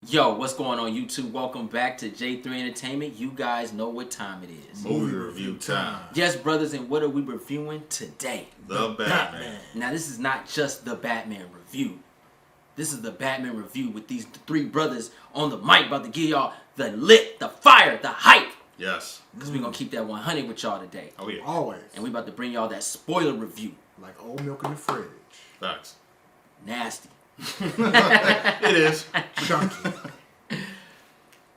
Yo, what's going on YouTube? Welcome back to J3 Entertainment. You guys know what time it is. Movie review time. Yes, brothers, and what are we reviewing today? The Batman. Now, this is not just the Batman review. This is the Batman review with these three brothers on the mic about to give y'all the lit, the fire, the hype. Yes. Because we're going to keep that 100 with y'all today. Oh, yeah. Always. And we about to bring y'all that spoiler review. Like old milk in the fridge. Facts. Nasty. It is. Chunky.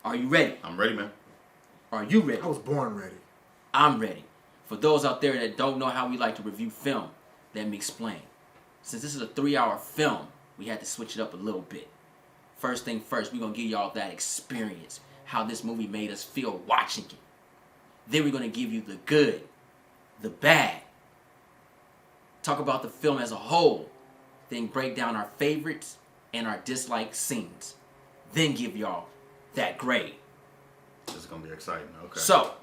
Are you ready? I'm ready, man. Are you ready? I was born ready. I'm ready. For those out there that don't know how we like to review film, let me explain. Since this is a 3-hour film, we had to switch it up a little bit. First thing first, we're going to give y'all that experience, how this movie made us feel watching it. Then we're going to give you the good, the bad, talk about the film as a whole, then break down our favorites and our disliked scenes. Then give y'all that grade. This is going to be exciting. Okay. So,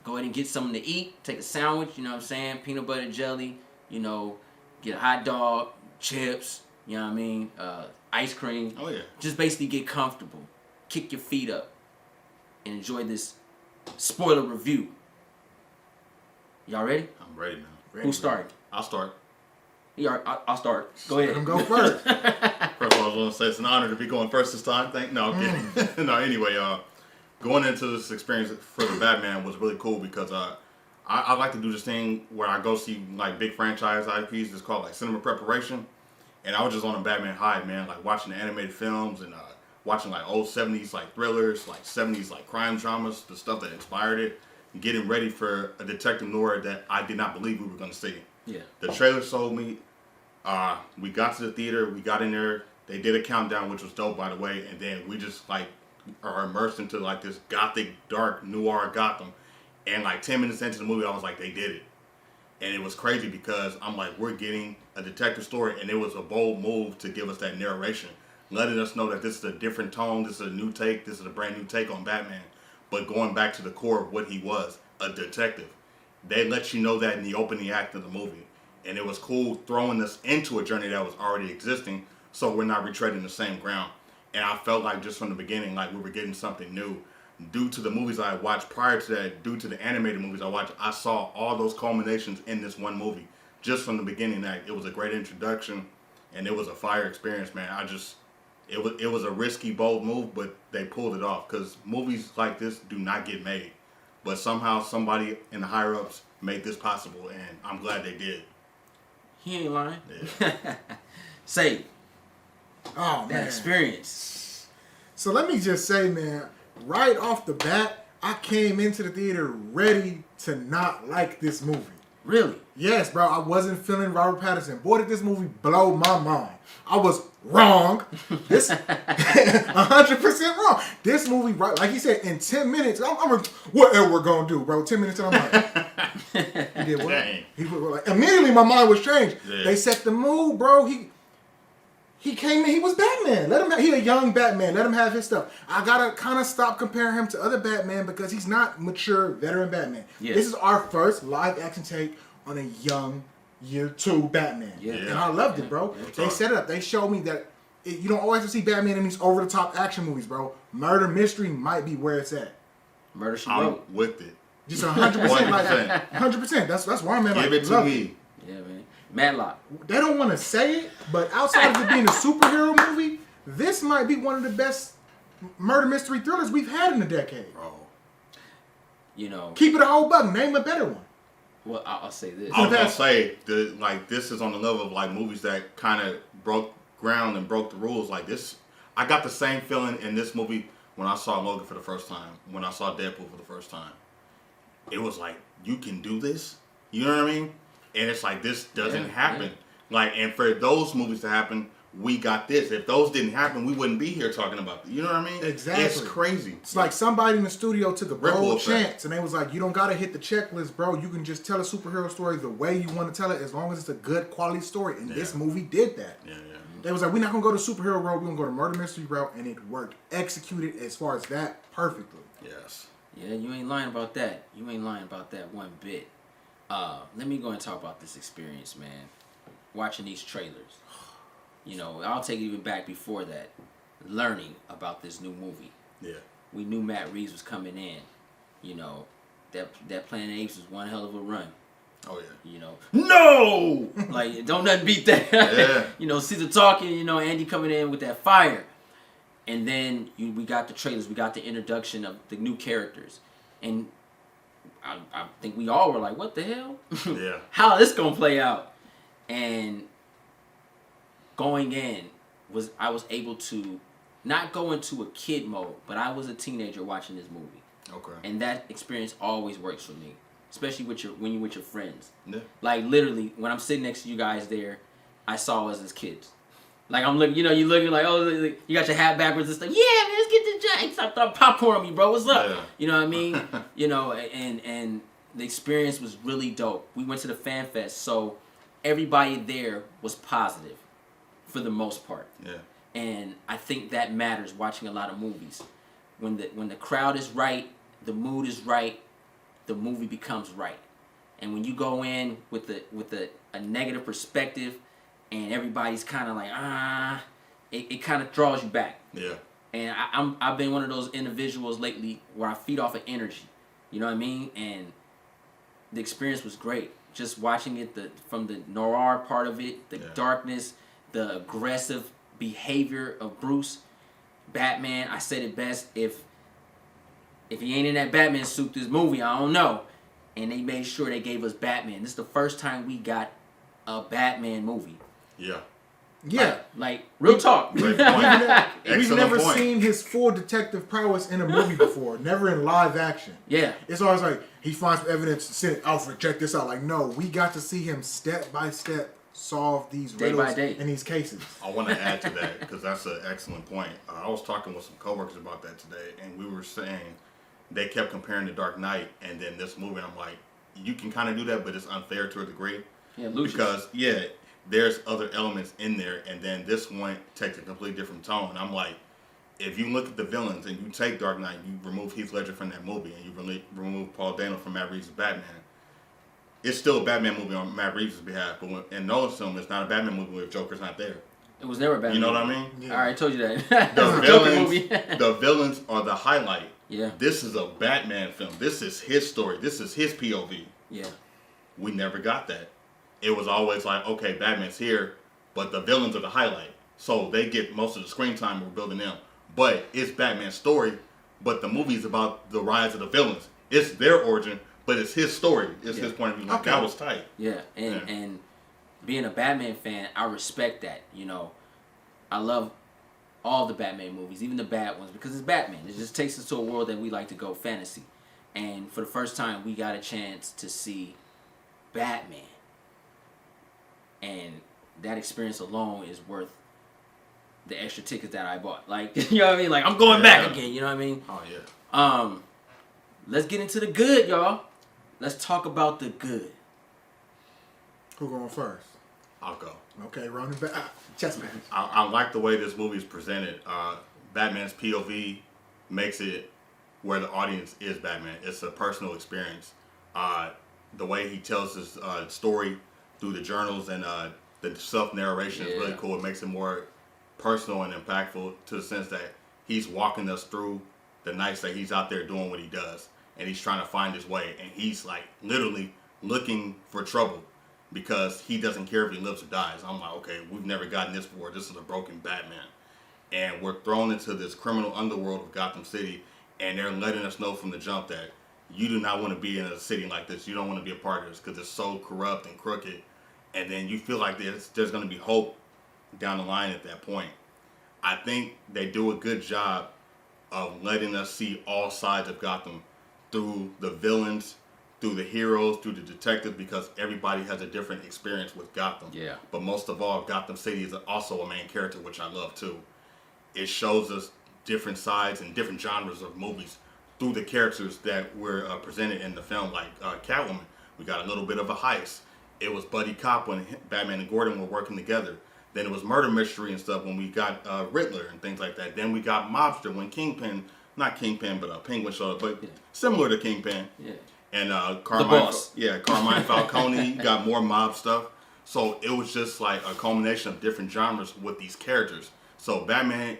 go ahead and get something to eat. Take a sandwich, you know what I'm saying? Peanut butter jelly, get a hot dog, chips, you know what I mean? Ice cream. Oh, yeah. Just basically get comfortable. Kick your feet up. And enjoy this spoiler review. Y'all ready? I'm ready, man. Ready, Who's starting? I'll start. I'll start. Go ahead. Let him go first. First of all, I was going to say it's an honor to be going first this time. No, I'm kidding. No, anyway, going into this experience for the Batman was really cool because I like to do this thing where I go see like big franchise IPs. It's called like cinema preparation. And I was just on a Batman high, man, like watching the animated films and watching like old 70s like thrillers, like 70s like crime dramas, the stuff that inspired it, and getting ready for a detective noir that I did not believe we were going to see. Yeah. The trailer sold me. We got to the theater, we got in there, they did a countdown, which was dope, by the way, and then we just like are immersed into like this gothic, dark, noir Gotham. And like 10 minutes into the movie, I was like, they did it. And it was crazy because I'm like, we're getting a detective story, and it was a bold move to give us that narration, letting us know that this is a different tone, this is a new take, this is a brand new take on Batman, but going back to the core of what he was, a detective. They let you know that in the opening act of the movie. And it was cool throwing us into a journey that was already existing, so we're not retreading the same ground. And I felt like just from the beginning, like we were getting something new. Due to the movies I watched prior to that, due to the animated movies I watched, I saw all those culminations in this one movie. Just from the beginning, that it was a great introduction, and it was a fire experience, man. It was a risky, bold move, but they pulled it off. Because movies like this do not get made. But somehow somebody in the higher-ups made this possible, and I'm glad they did. He ain't lying. Yeah. Say, Oh, that man. experience. So let me just say, man, right off the bat, I came into the theater ready to not like this movie. Really? Yes, bro, I wasn't feeling Robert Pattinson. Boy, did this movie blow my mind. I was wrong. This 100% wrong. This movie, right, like he said, in 10 minutes, whatever we're gonna do, bro. 10 minutes, and I'm like, he did what? Dang. He was like, immediately my mind was changed. Yeah. They set the mood, bro. He came in, he was Batman. He a young Batman. Let him have his stuff. I gotta kind of stop comparing him to other Batman because he's not mature, veteran Batman. Yeah. This is our first live action take on a young year 2 Batman. Yeah. And I loved it, bro. Yeah. They set it up. They showed me that you don't always have to see Batman in these over-the-top action movies, bro. Murder mystery might be where it's at. Murder, She I'm Wrote. with it. Just 100%. Like 100%. That's why I'm Give like, it to love me. Yeah, man. Matlock. They don't want to say it, but outside of it being a superhero movie, this might be one of the best murder mystery thrillers we've had in a decade. Bro. Keep it a whole buck. Name a better one. Well, I'll say this. I was gonna say this is on the level of like movies that kind of broke ground and broke the rules. Like this, I got the same feeling in this movie when I saw Logan for the first time, when I saw Deadpool for the first time. It was like, you can do this, you know what I mean? And it's like this doesn't happen. Like, and for those movies to happen, we got this. If those didn't happen, we wouldn't be here talking about it. You know what I mean? Exactly. It's crazy. It's like somebody in the studio took a Ripple bold effect. chance and they was like, you don't got to hit the checklist, bro. You can just tell a superhero story the way you want to tell it as long as it's a good quality story. And this movie did that. Yeah. They was like, we're not going to go to superhero route. We're going to go to murder mystery route. And it worked. Executed as far as that perfectly. Yes. Yeah, you ain't lying about that. You ain't lying about that one bit. Let me go and talk about this experience, man. Watching these trailers. I'll take it even back before that. learning about this new movie. Yeah. We knew Matt Reeves was coming in. You know, that Planet of the Apes was one hell of a run. Oh yeah. You know, no, like don't nothing beat that. Yeah. You know, Caesar talking. You know, Andy coming in with that fire, and then we got the trailers. We got the introduction of the new characters, and I think we all were like, "What the hell? Yeah. How this gonna play out?" And going in I was able to not go into a kid mode, but I was a teenager watching this movie. Okay. And that experience always works for me, especially when you're with your friends. Yeah. Like literally, when I'm sitting next to you guys there, I saw us as kids. Like I'm looking, you know, you looking like, oh, you got your hat backwards and stuff. Yeah, man, let's get the giant. Stop throwing popcorn on me, bro. What's up? Yeah. You know what I mean? You know, and the experience was really dope. We went to the fan fest, so everybody there was positive, for the most part. Yeah. And I think that matters watching a lot of movies. When the crowd is right, the mood is right, the movie becomes right. And when you go in with a negative perspective and everybody's kind of like, it kind of draws you back. Yeah. And I've been one of those individuals lately where I feed off of energy. You know what I mean? And the experience was great. Just watching it from the noir part of it, the darkness, the aggressive behavior of Bruce. Batman, I said it best, if he ain't in that Batman suit this movie, I don't know. And they made sure they gave us Batman. This is the first time we got a Batman movie. Yeah. Yeah. Like real talk. Great point. We've Excellent never point. seen his full detective prowess in a movie before. Never in live action. Yeah. It's always like, he finds evidence, send it, Alfred, check this out. Like, no, we got to see him step by step solve these Day by riddles day. in these cases. I want to add to that because that's an excellent point. I was talking with some coworkers about that today, and we were saying they kept comparing the Dark Knight and then this movie. And I'm like, you can kind of do that, but it's unfair to a degree. Yeah, Lucius. Because there's other elements in there, and then this one takes a completely different tone. I'm like, if you look at the villains and you take Dark Knight, you remove Heath Ledger from that movie, and you remove Paul Dano from Matt Reeves' Batman. It's still a Batman movie on Matt Reeves' behalf, but in Nolan's film, it's not a Batman movie if Joker's not there. It was never a Batman. You know what movie. I mean? Yeah. I already told you that. The Joker movie. the villains are the highlight. Yeah. This is a Batman film. This is his story. This is his POV. Yeah. We never got that. It was always like, okay, Batman's here, but the villains are the highlight. So they get most of the screen time. We're building them. But it's Batman's story, but the movie is about the rise of the villains. It's their origin, but it's his story. It's his point of view. Like, Okay. that was tight. Yeah, and being a Batman fan, I respect that. You know, I love all the Batman movies, even the bad ones, because it's Batman. It just takes us to a world that we like to go fantasy. And for the first time, we got a chance to see Batman. And that experience alone is worth the extra tickets that I bought. Like, you know what I mean? Like, I'm going back again, you know what I mean? Oh, yeah. Let's get into the good, y'all. Let's talk about the good. Who going first? I'll go. Okay, running back. Chess match. I like the way this movie is presented. Batman's POV makes it where the audience is Batman. It's a personal experience. The way he tells his story through the journals and the self-narration is really cool. It makes it more personal and impactful to the sense that he's walking us through the nights that he's out there doing what he does. And he's trying to find his way. And he's like literally looking for trouble because he doesn't care if he lives or dies. I'm like, okay, we've never gotten this before. This is a broken Batman. And we're thrown into this criminal underworld of Gotham City. And they're letting us know from the jump that you do not want to be in a city like this. You don't want to be a part of this because it's so corrupt and crooked. And then you feel like there's going to be hope down the line at that point. I think they do a good job of letting us see all sides of Gotham through the villains, through the heroes, through the detectives, because everybody has a different experience with Gotham. Yeah. But most of all, Gotham City is also a main character, which I love too. It shows us different sides and different genres of movies through the characters that were presented in the film, like Catwoman. We got a little bit of a heist. It was buddy cop when Batman and Gordon were working together. Then it was murder mystery and stuff when we got Riddler and things like that. Then we got Mobster when Penguin showed up, but similar to Kingpin. Yeah. And Carmine Falcone got more mob stuff. So it was just like a culmination of different genres with these characters. So Batman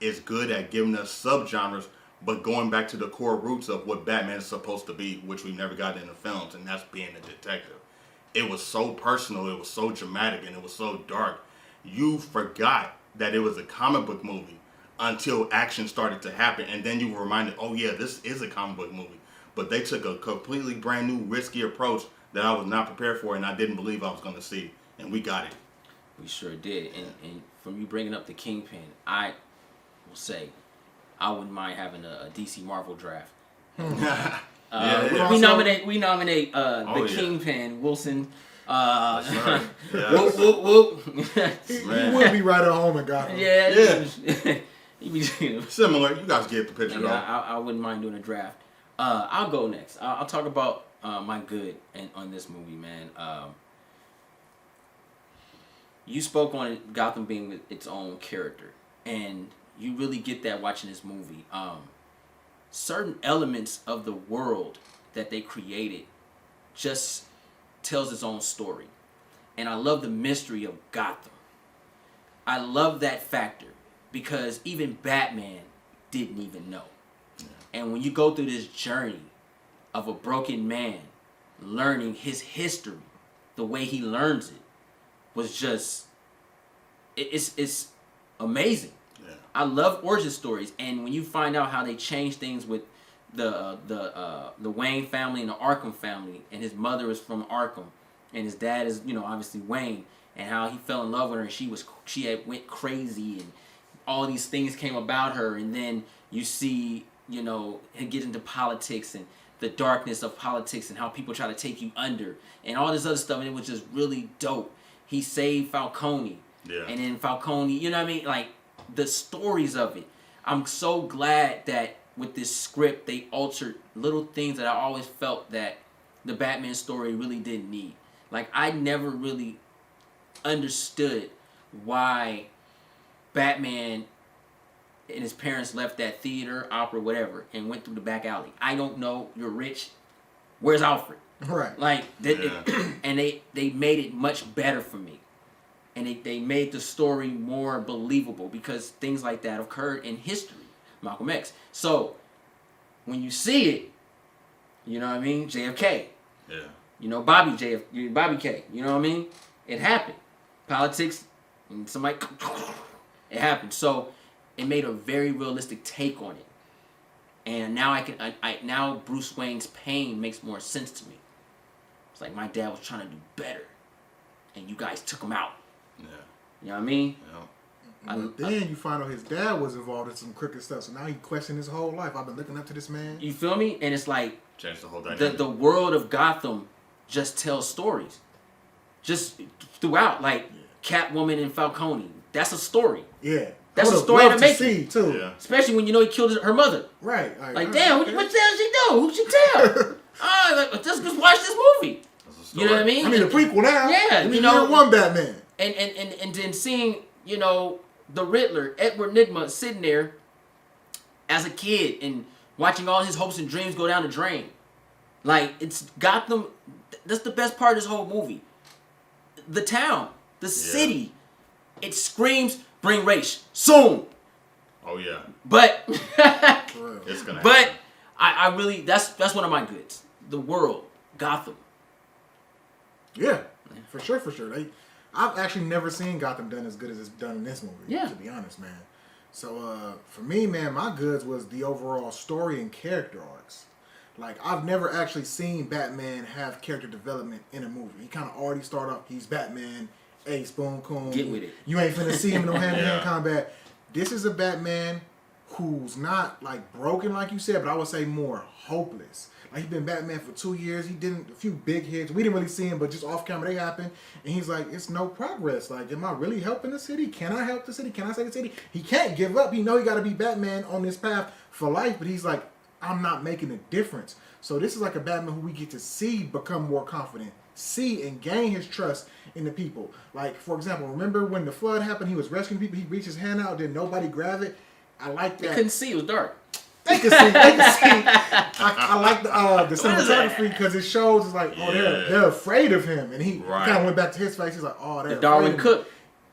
is good at giving us subgenres, but going back to the core roots of what Batman is supposed to be, which we never got in the films, and that's being a detective. It was so personal, it was so dramatic, and it was so dark. You forgot that it was a comic book movie until action started to happen, and then you were reminded, oh yeah, this is a comic book movie. But they took a completely brand new, risky approach that I was not prepared for, and I didn't believe I was going to see, and we got it. We sure did. And from you bringing up the Kingpin, I will say I wouldn't mind having a DC Marvel draft. We nominate the Kingpin, Wilson. Yes. Whoop, whoop, whoop. He would be right at home in Gotham. Yeah. Similar. You guys get the picture, though. I wouldn't mind doing a draft. I'll go next. I'll talk about my good on this movie, man. You spoke on it, Gotham being its own character, and you really get that watching this movie. Certain elements of the world that they created just tells its own story. And I love the mystery of Gotham. I love that factor because even Batman didn't even know. Yeah. And when you go through this journey of a broken man learning his history, the way he learns it was just, it's amazing. Yeah. I love origin stories, and when you find out how they change things with the Wayne family and the Arkham family, and his mother is from Arkham, and his dad is, obviously Wayne, and how he fell in love with her, and she had went crazy, and all these things came about her, and then you see, it gets into politics and the darkness of politics and how people try to take you under, and all this other stuff, and it was just really dope. He saved Falcone, and then Falcone, like the stories of it. I'm so glad that with this script, they altered little things that I always felt that the Batman story really didn't need. Like, I never really understood why Batman and his parents left that theater, opera, whatever, and went through the back alley. I don't know. You're rich. Where's Alfred? Right. Like, and they made it much better for me. And they made the story more believable because things like that occurred in history. Malcolm X. So, when you see it, you know what I mean? JFK. Yeah. Bobby K. You know what I mean? It happened. Politics, and somebody, it happened. So, it made a very realistic take on it. And now now Bruce Wayne's pain makes more sense to me. It's like my dad was trying to do better, and you guys took him out. Yeah. You know what I mean? Yeah. But then you find out his dad was involved in some crooked stuff, so now he questioned his whole life. I've been looking up to this man. You feel me? And it's like changed the whole dynamic. The world of Gotham just tells stories, just throughout. Like Catwoman and Falcone, that's a story. Yeah, that's a story to make see too. Yeah. Especially when he killed her mother. Right. Like damn, what the hell she do? Who she tell? Just watch this movie. You know what I mean? I mean, the prequel now. Yeah, one Batman. And then seeing the Riddler, Edward Nygma, sitting there as a kid and watching all his hopes and dreams go down the drain. Like, it's Gotham. That's the best part of this whole movie. The town, the city, it screams, bring race soon. Oh yeah. But it's gonna happen. But I really that's one of my goods. The world, Gotham. Yeah, for sure. I've actually never seen Gotham done as good as it's done in this movie. Yeah. To be honest, man. So for me, man, my goods was the overall story and character arcs. Like, I've never actually seen Batman have character development in a movie. He kind of already started off, he's Batman, Spoon Coon. Get with it. You ain't finna see him in no hand-to-hand combat. This is a Batman who's not, like, broken, like you said, but I would say more hopeless. Like, he's been Batman for 2 years. He did a few big hits. We didn't really see him, but just off camera, they happened. And he's like, it's no progress. Like, am I really helping the city? Can I help the city? Can I save the city? He can't give up. He know he got to be Batman on this path for life, but he's like, I'm not making a difference. So this is like a Batman who we get to see become more confident, see and gain his trust in the people. Like, for example, remember when the flood happened, he was rescuing people, he reached his hand out, did nobody grab it? I like that. They couldn't see, it was dark. They can see. I like the cinematography because it shows it's like, they're afraid of him, and he kind of went back to his face. He's like, they're the Darwin afraid of Cook.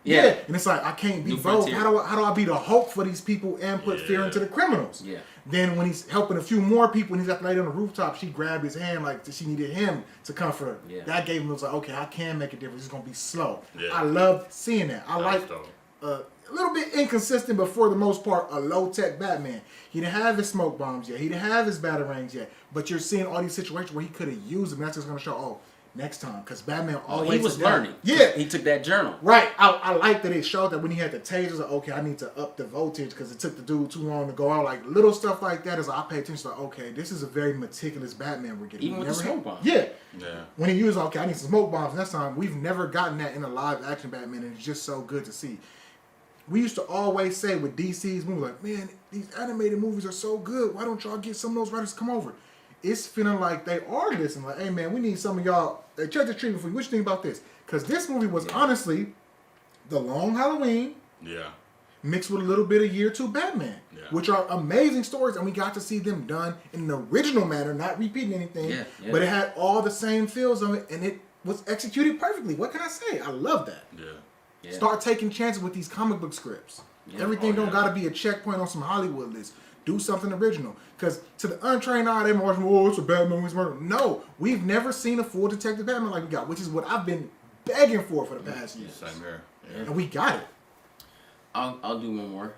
Yeah. And it's like, I can't be New both. frontier. How do I be the hope for these people and put fear into the criminals? Yeah. Then when he's helping a few more people and he's at the lady on the rooftop, she grabbed his hand like she needed him to comfort her. Yeah. That gave him, it was like, okay, I can make a difference. It's going to be slow. Yeah. I love seeing that. I That like was dope. a little bit inconsistent, but for the most part, a low-tech Batman. He didn't have his smoke bombs yet. He didn't have his batarangs yet. But you're seeing all these situations where he could have used them. That's just going to show, next time. Because Batman always... he was learning. Yeah. He took that journal. Right. I like that it showed that when he had the tasers, like, okay, I need to up the voltage because it took the dude too long to go out. Like, little stuff like that is I pay attention to, okay, this is a very meticulous Batman we're getting. Even with the smoke bombs. Yeah. Yeah. When he used, okay, I need some smoke bombs next time. We've never gotten that in a live action Batman, and it's just so good to see. We used to always say with DC's movies, like, man, these animated movies are so good. Why don't y'all get some of those writers to come over? It's feeling like they are listening. Like, hey, man, we need some of y'all. They check the treatment for you. What you think about this? Because this movie was honestly the Long Halloween Yeah. mixed with a little bit of Year 2 Batman, Yeah. which are amazing stories, and we got to see them done in an original manner, not repeating anything, Yeah. but it had all the same feels of it, and it was executed perfectly. What can I say? I love that. Yeah. Yeah. Start taking chances with these comic book scripts. Everything don't gotta be a checkpoint on some Hollywood list. Do something original. Because to the untrained eye, they watching, oh, it's a Batman movie. No, we've never seen a full Detective Batman like we got, which is what I've been begging for the past year. Same here. Yeah. And we got it. I'll do one more.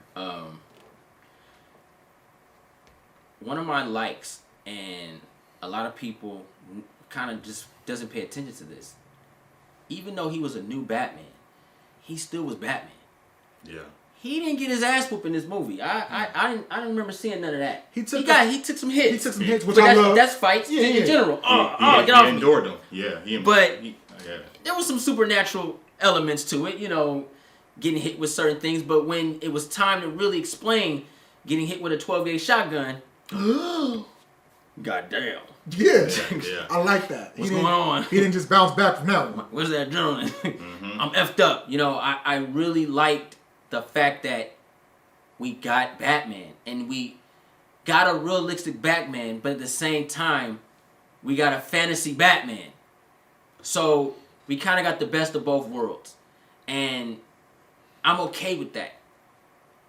One of my likes, and a lot of people kind of just doesn't pay attention to this. Even though he was a new Batman, he still was Batman. Yeah. He didn't get his ass whooped in this movie. I didn't remember seeing none of that. He took some hits. He took some hits, which but I love. that's fights in general. He Get off me. endured them. Yeah. Yeah. There was some supernatural elements to it, getting hit with certain things. But when it was time to really explain getting hit with a 12-gauge shotgun, goddamn. Yeah. Yeah. I like that. What's going on? He didn't just bounce back from that one. Where's that adrenaline? I'm effed up. I really liked the fact that we got Batman and we got a realistic Batman, but at the same time, we got a fantasy Batman. So we kind of got the best of both worlds. And I'm okay with that.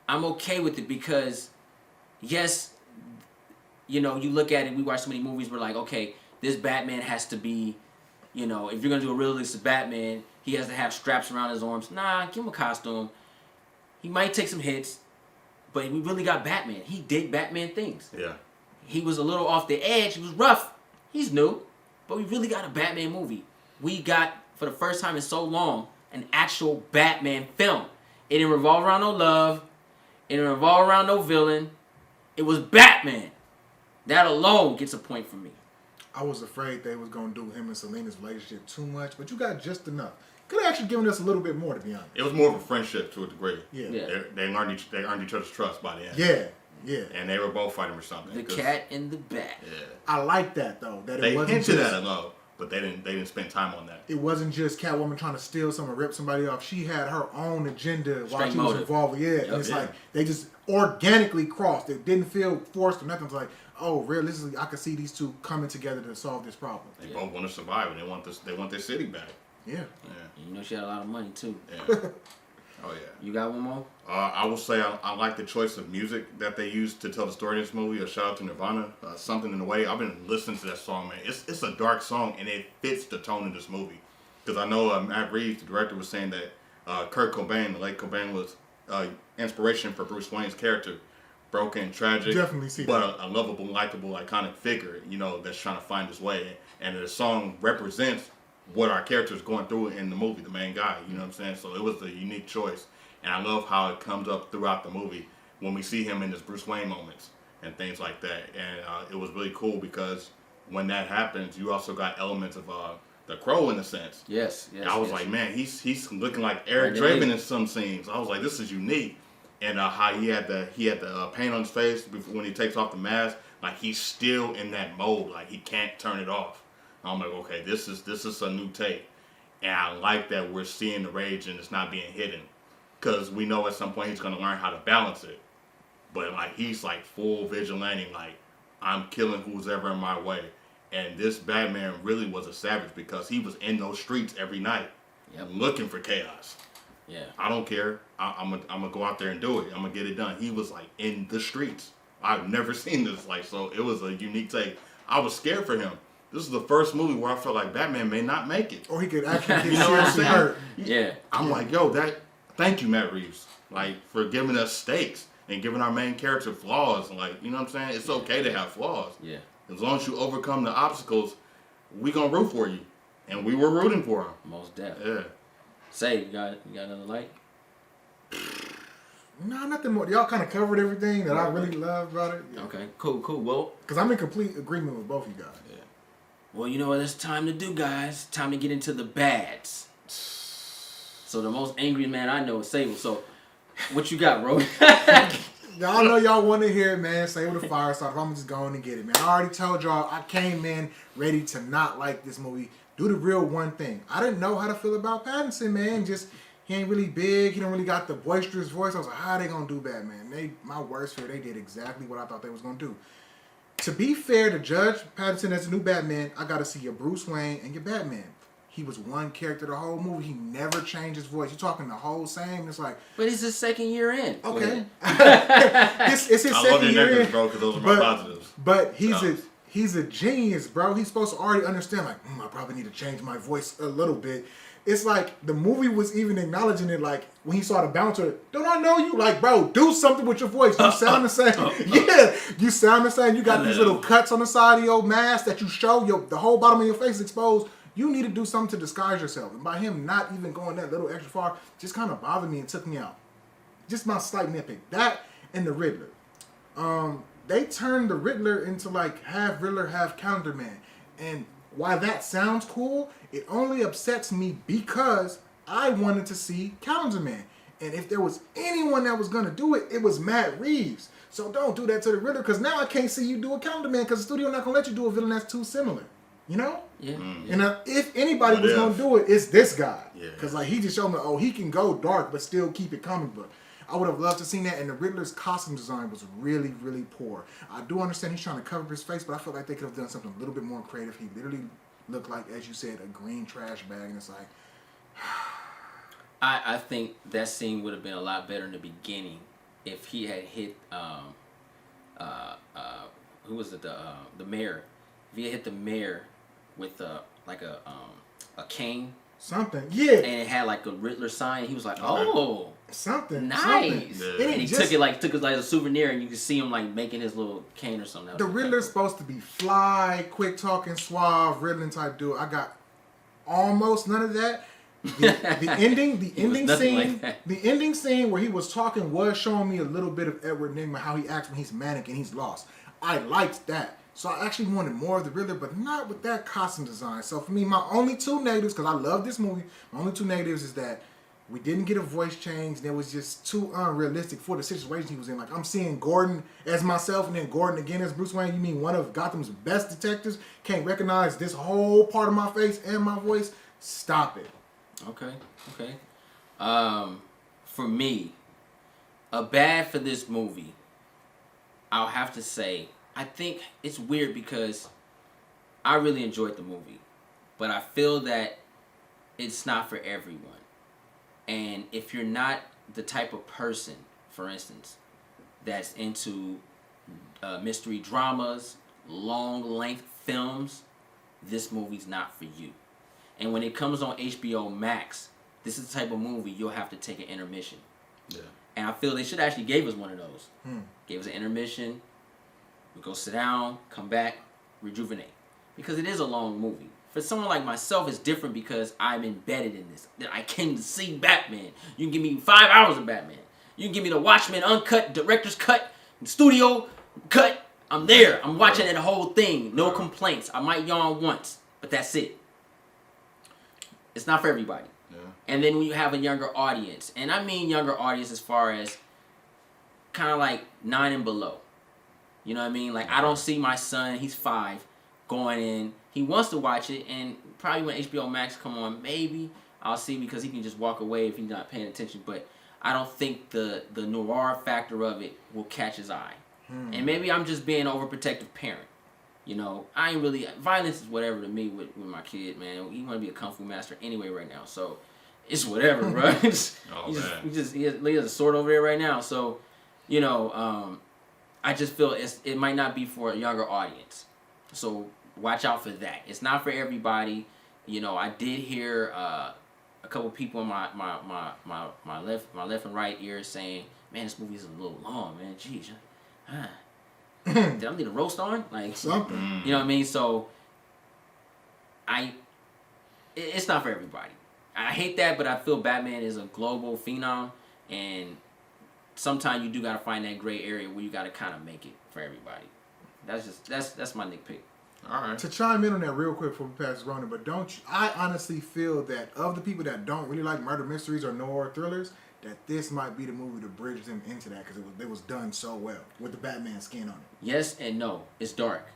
I'm okay with it because, yes, you look at it, we watch so many movies, we're like, okay, this Batman has to be, if you're going to do a realistic Batman, he has to have straps around his arms. Nah, give him a costume. He might take some hits, but we really got Batman. He did Batman things. Yeah. He was a little off the edge. He was rough. He's new, but we really got a Batman movie. We got, for the first time in so long, an actual Batman film. It didn't revolve around no love. It didn't revolve around no villain. It was Batman. That alone gets a point for me. I was afraid they was going to do him and Selena's relationship too much, but you got just enough. Could have actually given us a little bit more, to be honest. It was more of a friendship to a degree. Yeah. They earned each other's trust by the end. Yeah. And they were both fighting for something. The cat and the bat. Yeah. I like that, though. That They it wasn't hinted just, at it, though, but they didn't spend time on that. it wasn't just Catwoman trying to steal something or rip somebody off. She had her own agenda while Straight she was motive. involved. Yeah. And it's like they just organically crossed. It didn't feel forced or nothing. It's like, oh, realistically, I could see these two coming together to solve this problem. They both want to survive, and they want their city back. Yeah. Yeah. She had a lot of money, too. Yeah. Oh, yeah. You got one more? I will say I like the choice of music that they used to tell the story in this movie. A shout out to Nirvana. Something in the Way. I've been listening to that song, man. It's a dark song, and it fits the tone of this movie. Because I know Matt Reeves, the director, was saying that Kurt Cobain, the late Cobain, was inspiration for Bruce Wayne's character. Broken, tragic, Definitely see but a lovable, likable, iconic figure, that's trying to find his way. And the song represents what our character is going through in the movie, the main guy, you know what I'm saying? So it was a unique choice. And I love how it comes up throughout the movie when we see him in his Bruce Wayne moments and things like that. And it was really cool because when that happens, you also got elements of the Crow in a sense. Yes. And I was like, man, he's looking like Eric Draven in some scenes. I was like, this is unique. And how he had the paint on his face before, when he takes off the mask, like he's still in that mode, like he can't turn it off. And I'm like, okay, this is a new take, and I like that we're seeing the rage and it's not being hidden, because we know at some point he's gonna learn how to balance it. But like he's like full vigilante, like I'm killing who's ever in my way. And this Batman really was a savage because he was in those streets every night, looking for chaos. Yeah. I don't care. I'm gonna go out there and do it. I'm gonna get it done. He was like in the streets. I've never seen this, like, so it was a unique take. I was scared for him. This is the first movie where I felt like Batman may not make it. Or he could actually get You know what I'm seriously saying? hurt. Yeah. I'm like, yo, thank you, Matt Reeves, like, for giving us stakes and giving our main character flaws. Like, you know what I'm saying? It's okay to have flaws. Yeah. As long as you overcome the obstacles, we gonna root for you. And we were rooting for him. Most definitely. Yeah. Say, you got another light? Nah, nothing more. Y'all kind of covered everything that I really love about it. Yeah. Okay, cool. Well, Because I'm in complete agreement with both of you guys. Yeah. well, you know what it's time to do, guys. Time to get into the bads. So the most angry man I know is Sable. So, what you got, bro? Y'all know y'all want to hear it, man. Say with a fire starter. I'm just going to get it, man. I already told y'all I came in ready to not like this movie. Do the real one thing. I didn't know how to feel about Pattinson, man. Just, he ain't really big. He don't really got the boisterous voice. I was like, how are they going to do Batman? My worst fear, they did exactly what I thought they was going to do. To be fair to Judge Pattinson as a new Batman, I got to see your Bruce Wayne and your Batman. He was one character the whole movie. He never changed his voice. You're talking the whole same. It's like, But it's his second year in. okay. it's his I love second your year negatives, in. bro, because those are my positives. But he's a genius, bro. He's supposed to already understand, like, I probably need to change my voice a little bit. It's like the movie was even acknowledging it, like, when he saw the bouncer, don't I know you? Like, bro, do something with your voice. You sound the same. Yeah, you sound the same. You got these little cuts on the side of your mask that you show, the whole bottom of your face exposed. You need to do something to disguise yourself. And by him not even going that little extra far, just kind of bothered me and took me out. Just my slight nitpick. That and the Riddler. They turned the Riddler into like half Riddler, half Calendar Man. And while that sounds cool, it only upsets me because I wanted to see Calendar Man. And if there was anyone that was going to do it, it was Matt Reeves. So don't do that to the Riddler, because now I can't see you do a Calendar Man, because the studio not going to let you do a villain that's too similar. You know? Yeah. And if anybody was going to do it, it's this guy. Yeah. Because like he just showed me, he can go dark, but still keep it comic book. I would have loved to seen that, and the Riddler's costume design was really, really poor. I do understand he's trying to cover his face, but I feel like they could have done something a little bit more creative. He literally looked like, as you said, a green trash bag, and it's like... I think that scene would have been a lot better in the beginning if he had hit who was it, the mayor. If he had hit the mayor with like a cane, something, yeah, and it had like a Riddler sign, he was like, oh, something nice. Yeah. And he took it as a souvenir, and you could see him like making his little cane or something. The Riddler's supposed to be fly, quick talking, suave, Riddler type dude. I got almost none of that. The ending scene where he was talking was showing me a little bit of Edward Nygma, how he acts when he's manic and he's lost. I liked that. So I actually wanted more of the Riddler, but not with that costume design. So for me, my only two negatives, because I love this movie, my only two negatives is that we didn't get a voice change, and it was just too unrealistic for the situation he was in. Like, I'm seeing Gordon as myself, and then Gordon again as Bruce Wayne. You mean one of Gotham's best detectives can't recognize this whole part of my face and my voice? Stop it. Okay. For me, a bad for this movie, I'll have to say, I think it's weird because I really enjoyed the movie, but I feel that it's not for everyone. And if you're not the type of person, for instance, that's into mystery dramas, long-length films, this movie's not for you. And when it comes on HBO Max, this is the type of movie you'll have to take an intermission. Yeah. And I feel they should actually gave us one of those. Gave us an intermission. We go sit down, come back, rejuvenate. Because it is a long movie. For someone like myself, it's different because I'm embedded in this. I came to see Batman. You can give me 5 hours of Batman. You can give me the Watchmen uncut, director's cut, studio cut. I'm there. I'm watching the whole thing. No complaints. I might yawn once, but that's it. It's not for everybody. Yeah. And then when you have a younger audience, and I mean younger audience as far as kind of like 9 and below. You know what I mean? Like, I don't see my son, he's 5, going in. He wants to watch it, and probably when HBO Max come on, maybe I'll see, because he can just walk away if he's not paying attention. But I don't think the noir factor of it will catch his eye. And maybe I'm just being an overprotective parent. You know, I ain't really... Violence is whatever to me with my kid, man. He want to be a kung fu master anyway right now. So it's whatever, bro. Oh, he has a sword over there right now. So, you know, I just feel it might not be for a younger audience. So watch out for that. It's not for everybody. You know, I did hear a couple people in my left and right ear saying, "Man, this movie is a little long, man. Jeez, did I need a roast on? Like something." You know what I mean? So it's not for everybody. I hate that, but I feel Batman is a global phenom, and sometimes you do gotta find that gray area where you gotta kind of make it for everybody. That's my nitpick. All right. To chime in on that real quick before we pass Ronan, but I honestly feel that of the people that don't really like murder mysteries or noir thrillers, that this might be the movie to bridge them into that because it was done so well with the Batman skin on it. Yes and no. It's dark.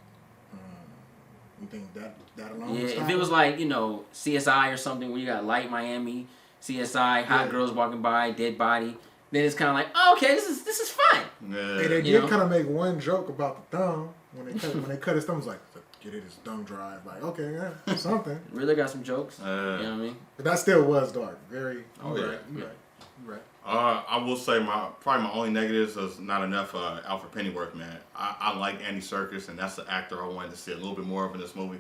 You think that alone? Yeah, was if it was like, you know, CSI or something where you got Light Miami, CSI, hot girls walking by, dead body, then it's kind of like, oh, okay, this is fun. Yeah. Hey, they did kind of make one joke about the thumb when they cut his thumb. It was like, get it his thumb drive. Like, okay, yeah, something. Really got some jokes. You know what I mean? But that still was dark. Very. Oh You're yeah. right. You're right. I will say probably my only negatives is not enough Alfred Pennyworth, man. I like Andy Serkis, and that's the actor I wanted to see a little bit more of in this movie,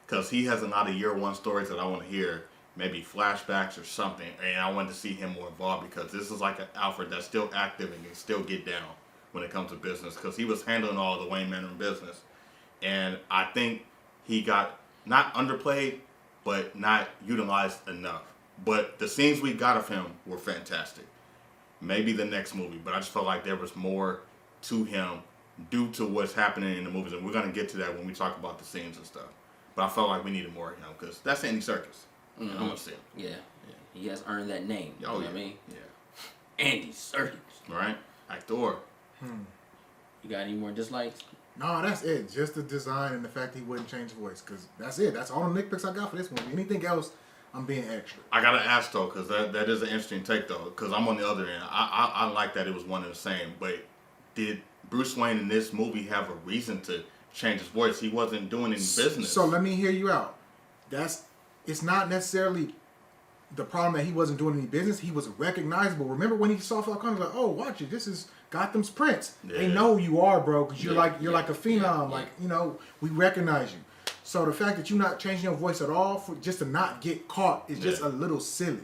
because he has a lot of year one stories that I want to hear, maybe flashbacks or something, and I wanted to see him more involved, because this is like an Alfred that's still active and can still get down when it comes to business, because he was handling all the Wayne Manor business, and I think he got not underplayed, but not utilized enough. But the scenes we got of him were fantastic. Maybe the next movie, but I just felt like there was more to him due to what's happening in the movies, and we're going to get to that when we talk about the scenes and stuff. But I felt like we needed more of him, because that's Andy Serkis, and I want to see him. Yeah. He has earned that name. You know what I mean? Yeah. Andy Serkis. Right? Actor. You got any more dislikes? No, that's it. Just the design and the fact that he wouldn't change his voice, because that's it. That's all the nitpicks I got for this movie. Anything else, I'm being extra. I gotta ask though, because that is an interesting take though, because I'm on the other end. I like that it was one and the same, but did Bruce Wayne in this movie have a reason to change his voice? He wasn't doing any business. So let me hear you out. It's not necessarily the problem that he wasn't doing any business. He was recognizable. Remember when he saw Falcone, he was like, "Oh, watch it. This is Gotham's Prince." Yeah. They know who you are, bro, because you're like a phenom. Yeah. Like, you know, we recognize you. So the fact that you're not changing your voice at all just to not get caught is just a little silly.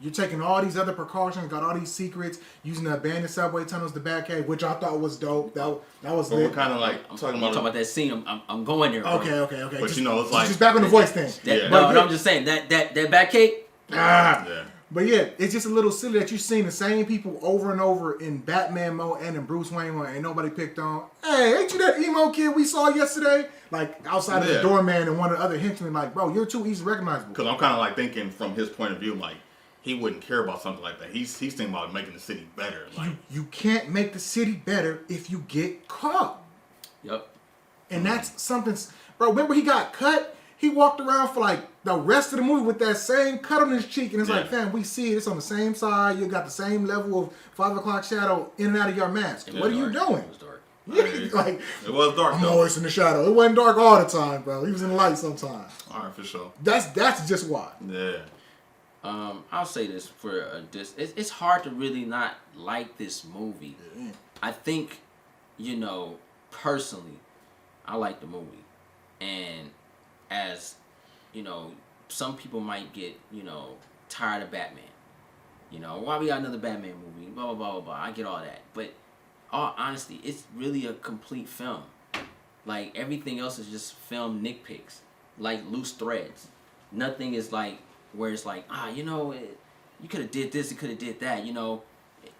You're taking all these other precautions, got all these secrets, using the abandoned subway tunnels to Batcave, which I thought was dope. That was but lit. we're kind of like talking about that scene. I'm going there. Bro. Okay. But just, you know, it's like just back on the voice thing. No, I'm just saying that back cake. Yeah. But yeah, it's just a little silly that you've seen the same people over and over in Batman mode and in Bruce Wayne mode, and nobody picked on. Hey, ain't you that emo kid we saw yesterday? Like outside of the doorman and one of the other henchmen. Like, bro, you're too easy recognizable. Because I'm kind of like thinking from his point of view, like he wouldn't care about something like that. He's thinking about making the city better. Like you can't make the city better if you get caught. Yep. And that's something, bro. Remember he got cut? He walked around for like the rest of the movie with that same cut on his cheek, and it's like, fam, we see it. It's on the same side. You got the same level of 5 o'clock shadow in and out of your mask. What are you doing? It was dark. Like, it was dark. I'm though. always in the shadow. It wasn't dark all the time, bro. He was in the light sometimes. All right, for sure. That's just why. Yeah. I'll say this for it's hard to really not like this movie. Yeah. I think, personally, I like the movie, and as some people might get tired of Batman. Why we got another Batman movie? Blah blah blah blah blah. I get all that, but all honesty, it's really a complete film. Like everything else is just film nitpicks, like loose threads. Nothing is like where it's like you could have did this, you could have did that.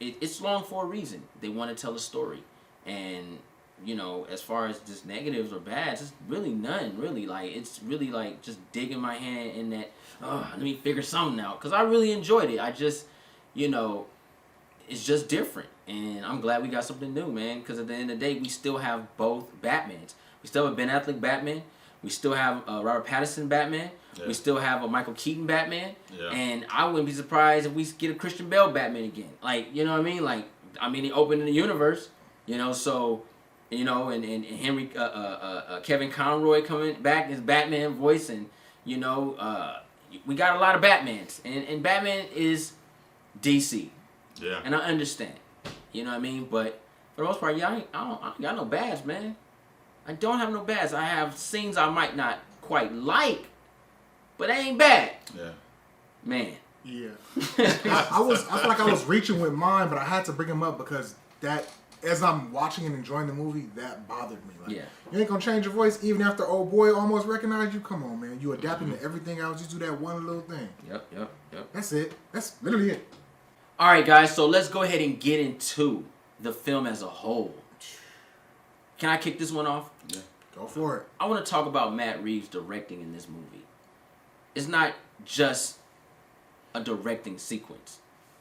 It's long for a reason. They want to tell a story, and as far as just negatives or bads, it's really none. Really, like it's really like just digging my hand in that. Let me figure something out because I really enjoyed it. I just, it's just different, and I'm glad we got something new, man. Because at the end of the day, we still have both Batmans. We still have a Ben Affleck Batman. We still have Robert Pattinson Batman. Yeah. We still have a Michael Keaton Batman. Yeah. And I wouldn't be surprised if we get a Christian Bale Batman again. Like, you know what I mean? Like, he opened the universe, so, and Henry, Kevin Conroy coming back as Batman voice, and, we got a lot of Batmans, and Batman is DC, Yeah. and I understand. You know what I mean? But for the most part, I ain't got no bads, man. I don't have no bads. I have scenes I might not quite like, but they ain't bad. Yeah. Man. Yeah. I feel like I was reaching with mine, but I had to bring him up because that, as I'm watching and enjoying the movie, that bothered me. Like, Yeah. You ain't gonna change your voice even after old boy almost recognized you? Come on, man. You adapting to everything else. Just do that one little thing. Yep. That's it. That's literally it. All right, guys. So let's go ahead and get into the film as a whole. Can I kick this one off? Yeah. Go for it. I want to talk about Matt Reeves directing in this movie. It's not just a directing sequence.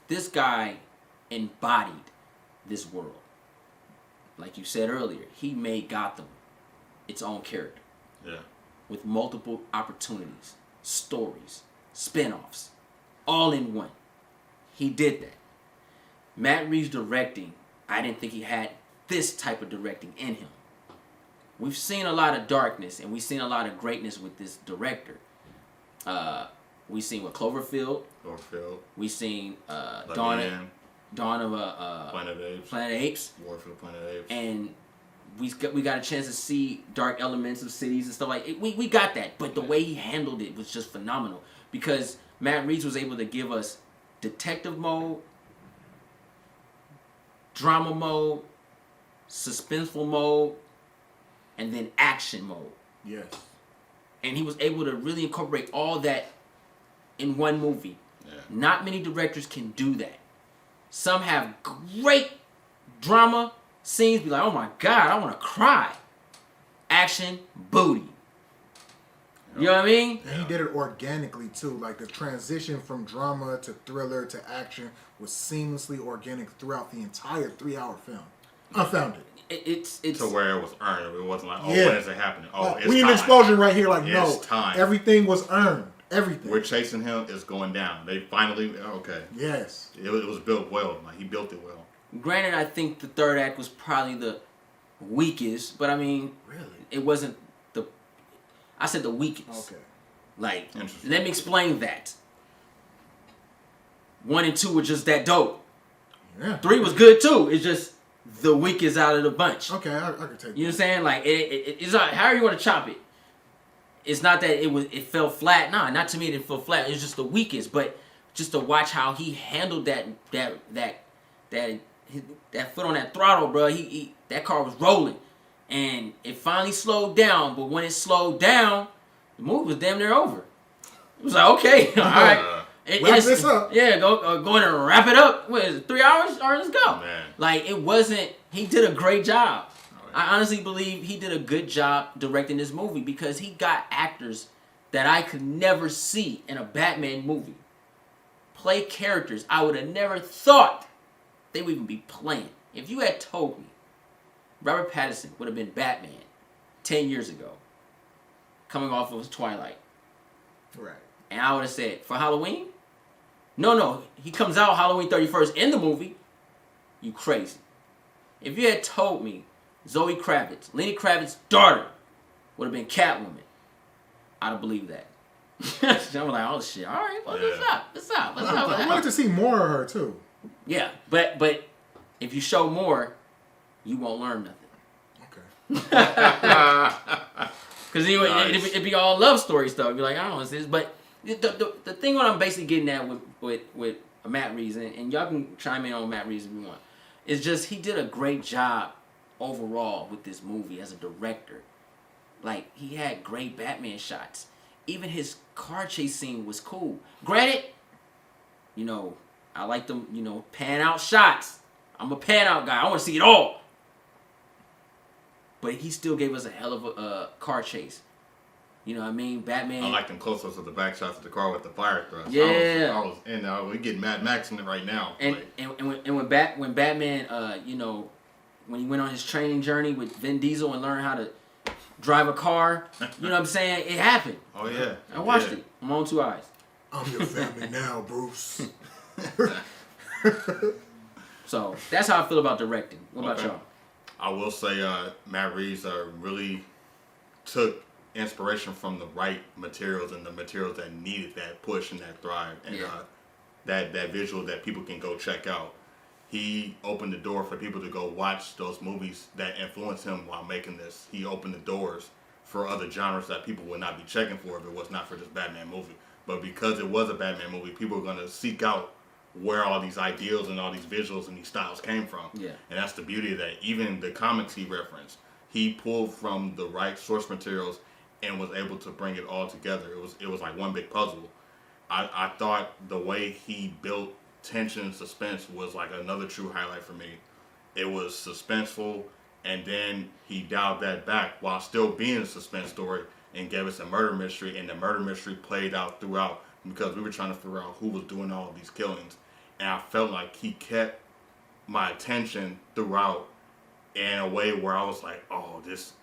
This guy embodied this world. Like you said earlier, he made Gotham its own character. Yeah. With multiple opportunities, stories, spin-offs, all in one. He did that. Matt Reeves directing, I didn't think he had this type of directing in him. We've seen a lot of darkness and we've seen a lot of greatness with this director. We've seen with Cloverfield. We've seen Dawn of Planet of Apes. Planet of Apes. War for the Planet of Apes. And we got a chance to see dark elements of cities and stuff like it. We got that, but the way he handled it was just phenomenal because Matt Reeves was able to give us detective mode, drama mode, suspenseful mode, and then action mode. Yes. And he was able to really incorporate all that in one movie. Yeah. Not many directors can do that. Some have great drama scenes, be like, oh my God, I want to cry. Action, booty. You know what I mean? And he did it organically too. Like the transition from drama to thriller to action was seamlessly organic throughout the entire 3-hour film. I found it. It's to where it was earned. It wasn't like, oh, Yeah. when is it happening? Oh, it's we need time. an explosion right here. Like, no, It's time. everything was earned. Everything. We're chasing him. It's going down. They finally, okay. Yes. It was built well. Like, he built it well. Granted, I think the third act was probably the weakest, but I mean, Really? it wasn't the. I said the weakest. Okay. Like, Interesting. let me explain that. 1 and 2 were just that dope. Yeah. 3 was good too. It's just the weakest out of the bunch. Okay, I can take You know what I'm that. saying? Like it's not, however you want to chop it. It's not that it fell flat. Nah, not to me. It didn't feel flat. It's just the weakest. But just to watch how he handled that foot on that throttle, bro. He that car was rolling, and it finally slowed down. But when it slowed down, the movie was damn near over. It was like, okay, all right. Wrap this up. Yeah, go in and wrap it up. What is it, 3 hours? All right, let's go. Man. Like, it wasn't, he did a great job. Oh, yeah. I honestly believe he did a good job directing this movie because he got actors that I could never see in a Batman movie play characters I would have never thought they would even be playing. If you had told me Robert Pattinson would have been Batman 10 years ago, coming off of Twilight, Right. and I would have said, for Halloween? No, he comes out Halloween 31st in the movie. You crazy. If you had told me Zoe Kravitz, Lenny Kravitz's daughter, would have been Catwoman, I'd have believed that. I'm like, oh shit, all right, well, let's up. I wanted to see more of her too. Yeah, but if you show more, you won't learn nothing. Okay. Because it'd be all love story stuff. You're like, I don't know what's this. But the thing what I'm basically getting at with Matt Reeves, and y'all can chime in on Matt Reeves if you want, is just he did a great job overall with this movie as a director. Like, he had great Batman shots. Even his car chase scene was cool. Granted, I like them, pan out shots. I'm a pan out guy. I want to see it all. But he still gave us a hell of a car chase. You know what I mean? Batman. I like them close-ups of the back shots of the car with the fire thrust. Yeah. I was in there. We get Mad Max in it right now. When Batman, when he went on his training journey with Vin Diesel and learned how to drive a car, you know what I'm saying? It happened. Oh, yeah. I watched it. I'm on 2 eyes. I'm your family now, Bruce. So that's how I feel about directing. What about y'all? I will say Matt Reeves really took inspiration from the right materials and the materials that needed that push and that thrive and that visual that people can go check out. He opened the door for people to go watch those movies that influenced him while making this. He opened the doors for other genres that people would not be checking for if it was not for this Batman movie. But because it was a Batman movie, people are going to seek out where all these ideals and all these visuals and these styles came from. Yeah. And that's the beauty of that. Even the comics he referenced, he pulled from the right source materials and was able to bring it all together. It was like one big puzzle. I thought the way he built tension and suspense was like another true highlight for me. It was suspenseful, and then he dialed that back while still being a suspense story and gave us a murder mystery, and the murder mystery played out throughout because we were trying to figure out who was doing all of these killings. And I felt like he kept my attention throughout in a way where I was like, oh, this,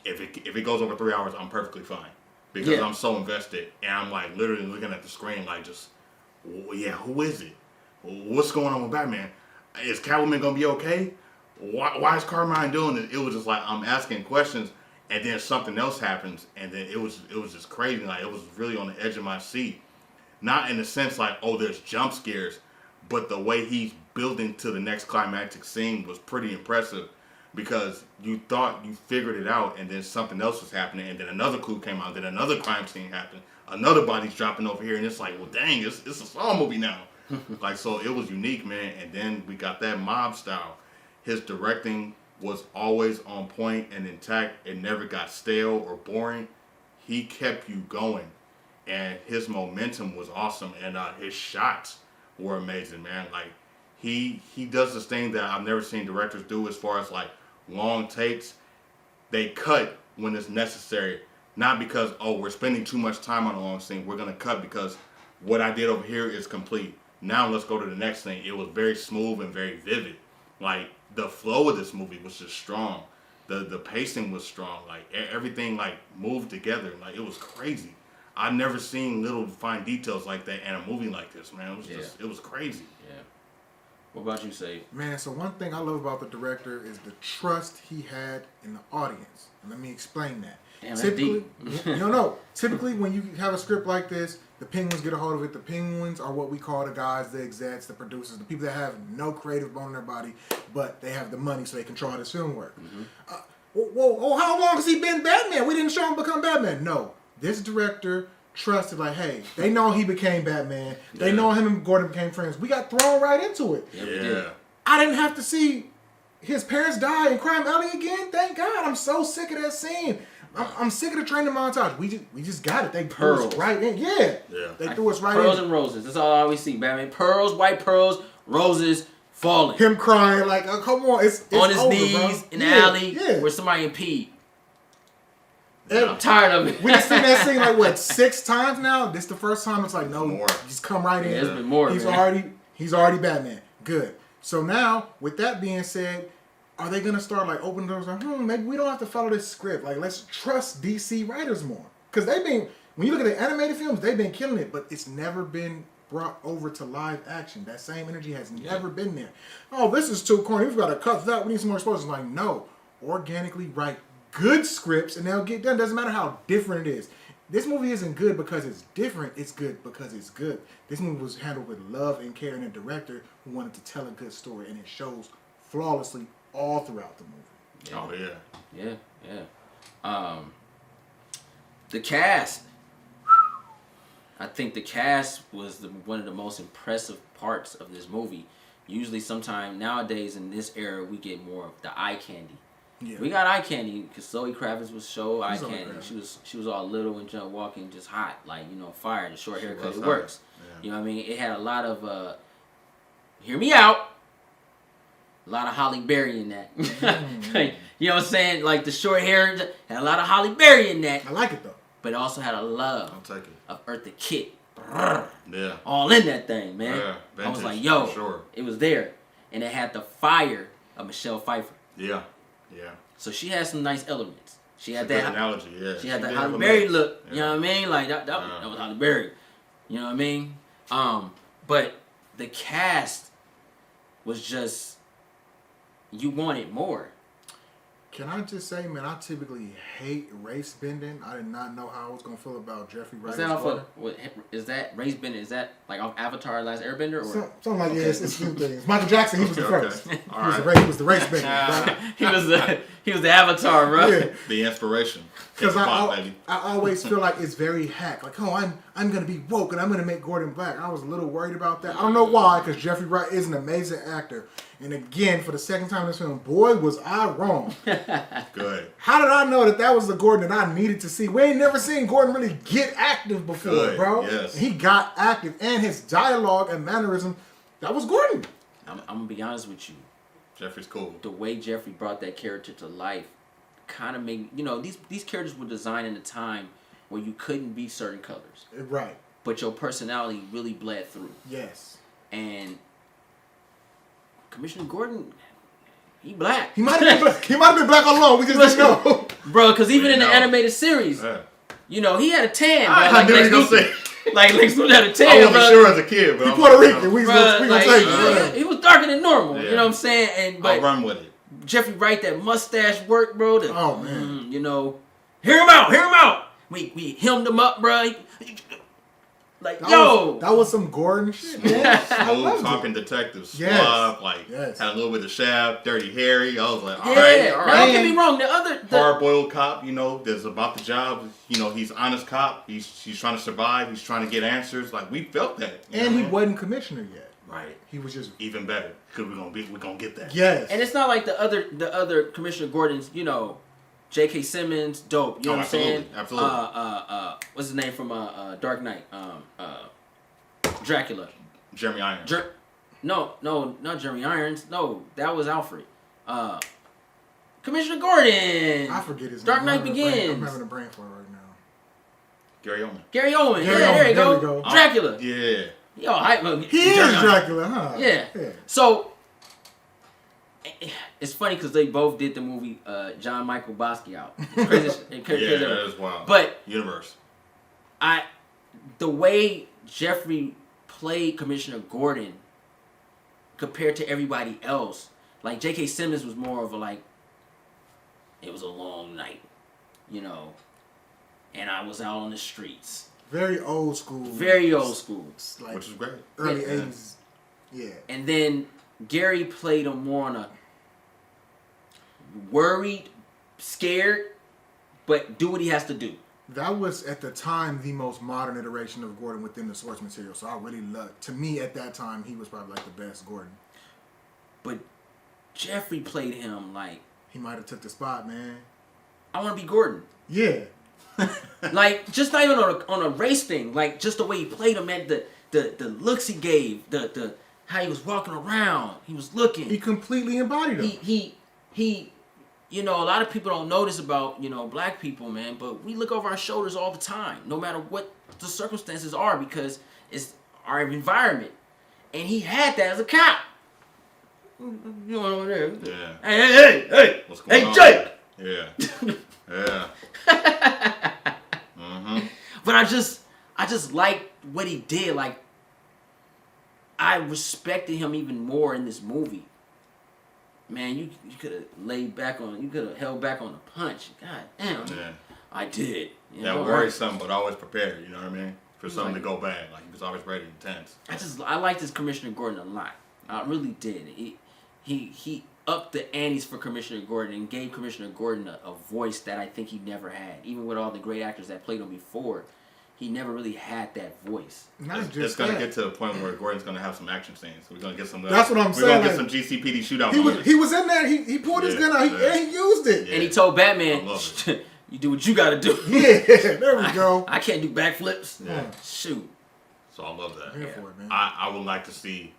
if it goes over 3 hours, I'm perfectly fine. Because I'm so invested, and I'm like literally looking at the screen like just, yeah, who is it? What's going on with Batman? Is Catwoman gonna be okay? Why is Carmine doing this? It was just like I'm asking questions, and then something else happens, and then it was just crazy. Like it was really on the edge of my seat. Not in the sense like, oh, there's jump scares, but the way he's building to the next climactic scene was pretty impressive. Because you thought you figured it out, and then something else was happening, and then another clue came out, then another crime scene happened, another body's dropping over here, and it's like, well, dang, it's a Saw movie now. Like, so it was unique, man. And then we got that mob style. His directing was always on point and intact. It never got stale or boring. He kept you going, and his momentum was awesome, and his shots were amazing, man. Like, he does this thing that I've never seen directors do as far as like long takes. They cut when it's necessary, not because, oh, we're spending too much time on a long scene. We're gonna cut because what I did over here is complete. Now let's go to the next thing. It was very smooth and very vivid. Like the flow of this movie was just strong. The pacing was strong. Like everything like moved together. Like it was crazy. I've never seen little fine details like that in a movie like this, man. It was just, it was crazy. Yeah. What about you, Say? Man, so one thing I love about the director is the trust he had in the audience. And let me explain that. Damn, that's typically, deep. typically when you have a script like this, the Penguins get a hold of it. The Penguins are what we call the guys, the execs, the producers, the people that have no creative bone in their body, but they have the money so they control how this film work. Mm-hmm. How long has he been Batman? We didn't show him become Batman. No, this director trusted, like, hey, they know he became Batman. They know him and Gordon became friends. We got thrown right into it. Yeah, we did. I didn't have to see his parents die in Crime Alley again. Thank God. I'm so sick of that scene. I'm sick of the training montage. We just got it. They threw us right in. Yeah. They threw us right in. Pearls and roses. That's all I always see, Batman. Pearls, white pearls, roses, falling. Him crying like, oh, come on. It's on his over, knees bro. in the alley Yeah. where somebody peed. And I'm tired of it. We done seen that scene like what 6 times now. This the first time. It's like no, More. just come right in. Yeah, it's been more. He's man. already Batman. Good. So now, with that being said, are they gonna start like opening doors? Like, maybe we don't have to follow this script. Like, let's trust DC writers more because they've been. When you look at the animated films, they've been killing it, but it's never been brought over to live action. That same energy has never been there. Oh, this is too corny. We've got to cut that. We need some more exposure. Like, no, organically write good scripts and they'll get done. Doesn't matter how different it is. This movie isn't good because it's different. It's good because it's good. This movie was handled with love and care and a director who wanted to tell a good story, and it shows flawlessly all throughout the movie. Oh yeah. Yeah. The cast. I think the cast was one of the most impressive parts of this movie. Usually, sometime nowadays in this era, we get more of the eye candy. Yeah. We got eye candy because Zoe Kravitz was eye candy. She was all little and just walking just hot, like, fire. The short haircut, it works. Yeah. You know what I mean? It had a lot of hear me out. A lot of Halle Berry in that. You know what I'm saying? Like the short hair had a lot of Halle Berry in that. I like it though. But it also had a love of Eartha Kitt. Yeah. All in that thing, man. Yeah, vintage, I was like, yo, sure. It was there. And it had the fire of Michelle Pfeiffer. Yeah. Yeah. So she had some nice elements. She had that that analogy, yeah. She had that Halle Berry look. Yeah. You know what I mean? Like that was Halle Berry. You know what I mean? But the cast was just, you wanted more. Can I just say, man, I typically hate race bending. I did not know how I was gonna feel about Jeffrey Wright. Is that off of, is that race bending? Is that like off Avatar: Last Airbender? Or? Something like it's two things. Michael Jackson, he was the first. Okay. He was the race bender. Right? he was the Avatar, bro. Yeah. The inspiration. Because I always feel like it's very hack. Like, oh, I'm gonna be woke and I'm gonna make Gordon black. I was a little worried about that. I don't know why, because Jeffrey Wright is an amazing actor. And again, for the second time in this film, boy, was I wrong. Good. How did I know that was the Gordon that I needed to see? We ain't never seen Gordon really get active before, Good, bro. yes. He got active, and his dialogue and mannerism, that was Gordon. I'm gonna be honest with you. Jeffrey's cool. The way Jeffrey brought that character to life kind of made, these characters were designed in a time where you couldn't be certain colors. Right. But your personality really bled through. Yes. And Commissioner Gordon, he black. He might have been black all along. We just didn't know. Bro, because even in the animated series, he had a tan. Bro. I knew you were going to say. Like Snoop had a tan. I wasn't sure as a kid, but He Puerto Rican. We gonna take it. He was darker than normal. Yeah. You know what I'm saying? I'll run with it. Jeffrey Wright, that mustache work, bro. Oh man. Hear him out. We hemmed him up, bro. That was some Gordon shit, man. Smooth talking detective, suave, had a little bit of Shaft, Dirty Harry. I was like, all right. Don't get me wrong. The hard-boiled cop, that's about the job. He's honest cop. He's trying to survive. He's trying to get answers. Like, we felt that. And he wasn't commissioner yet. Right. He was just even better because we're gonna get that. Yes. And it's not like the other Commissioner Gordon's. J.K. Simmons, dope. You know what I'm saying? Absolutely. What's his name from Dark Knight? Dracula. Jeremy Irons. No, not Jeremy Irons. No, that was Alfred. Commissioner Gordon. I forget his name. Dark Knight Begins. I'm having a brain fart right now. Gary Oldman. There you go. Dracula. Yeah. Yo, he is Dracula, huh? Yeah. So it's funny because they both did the movie John Michael Basquiat. That is wild. But universe. The way Jeffrey played Commissioner Gordon compared to everybody else, like J.K. Simmons was more of it was a long night, and I was out on the streets. Very old school. Very old school. Which is great. Early 80s. Yeah. And then Gary played him more on a worried, scared, but do what he has to do. That was, at the time, the most modern iteration of Gordon within the source material. So I really loved, to me at that time, he was probably the best Gordon. But Jeffrey played him he might have took the spot, man. I want to be Gordon. Yeah. Just not even on a race thing. Just the way he played him, man. The looks he gave, the how he was walking around, he was looking. He completely embodied him. He a lot of people don't notice about, black people, man, but we look over our shoulders all the time, no matter what the circumstances are, because it's our environment. And he had that as a cop. Over there. Yeah. Hey. What's going on? Jake. Yeah. Yeah. Mm-hmm. But I just like what he did. I respected him even more in this movie. Man, you could have held back on a punch. God damn. Yeah. I did. Worry something, but always prepared, you know what I mean? For something to go bad. He was always ready and tense. I liked this Commissioner Gordon a lot. I really did. He upped the antes for Commissioner Gordon and gave Commissioner Gordon a voice that I think he never had. Even with all the great actors that played him before, he never really had that voice. It's going to get to a point where Gordon's going to have some action scenes. We're going to get some. That's what I'm saying. We're going to get some GCPD shootout. He was in there. He pulled his gun out. And he used it. Yeah. And he told Batman, "You do what you got to do." Yeah, there we go. I can't do backflips. Yeah. Shoot. So I love that. I'm here for it, man. I would like to see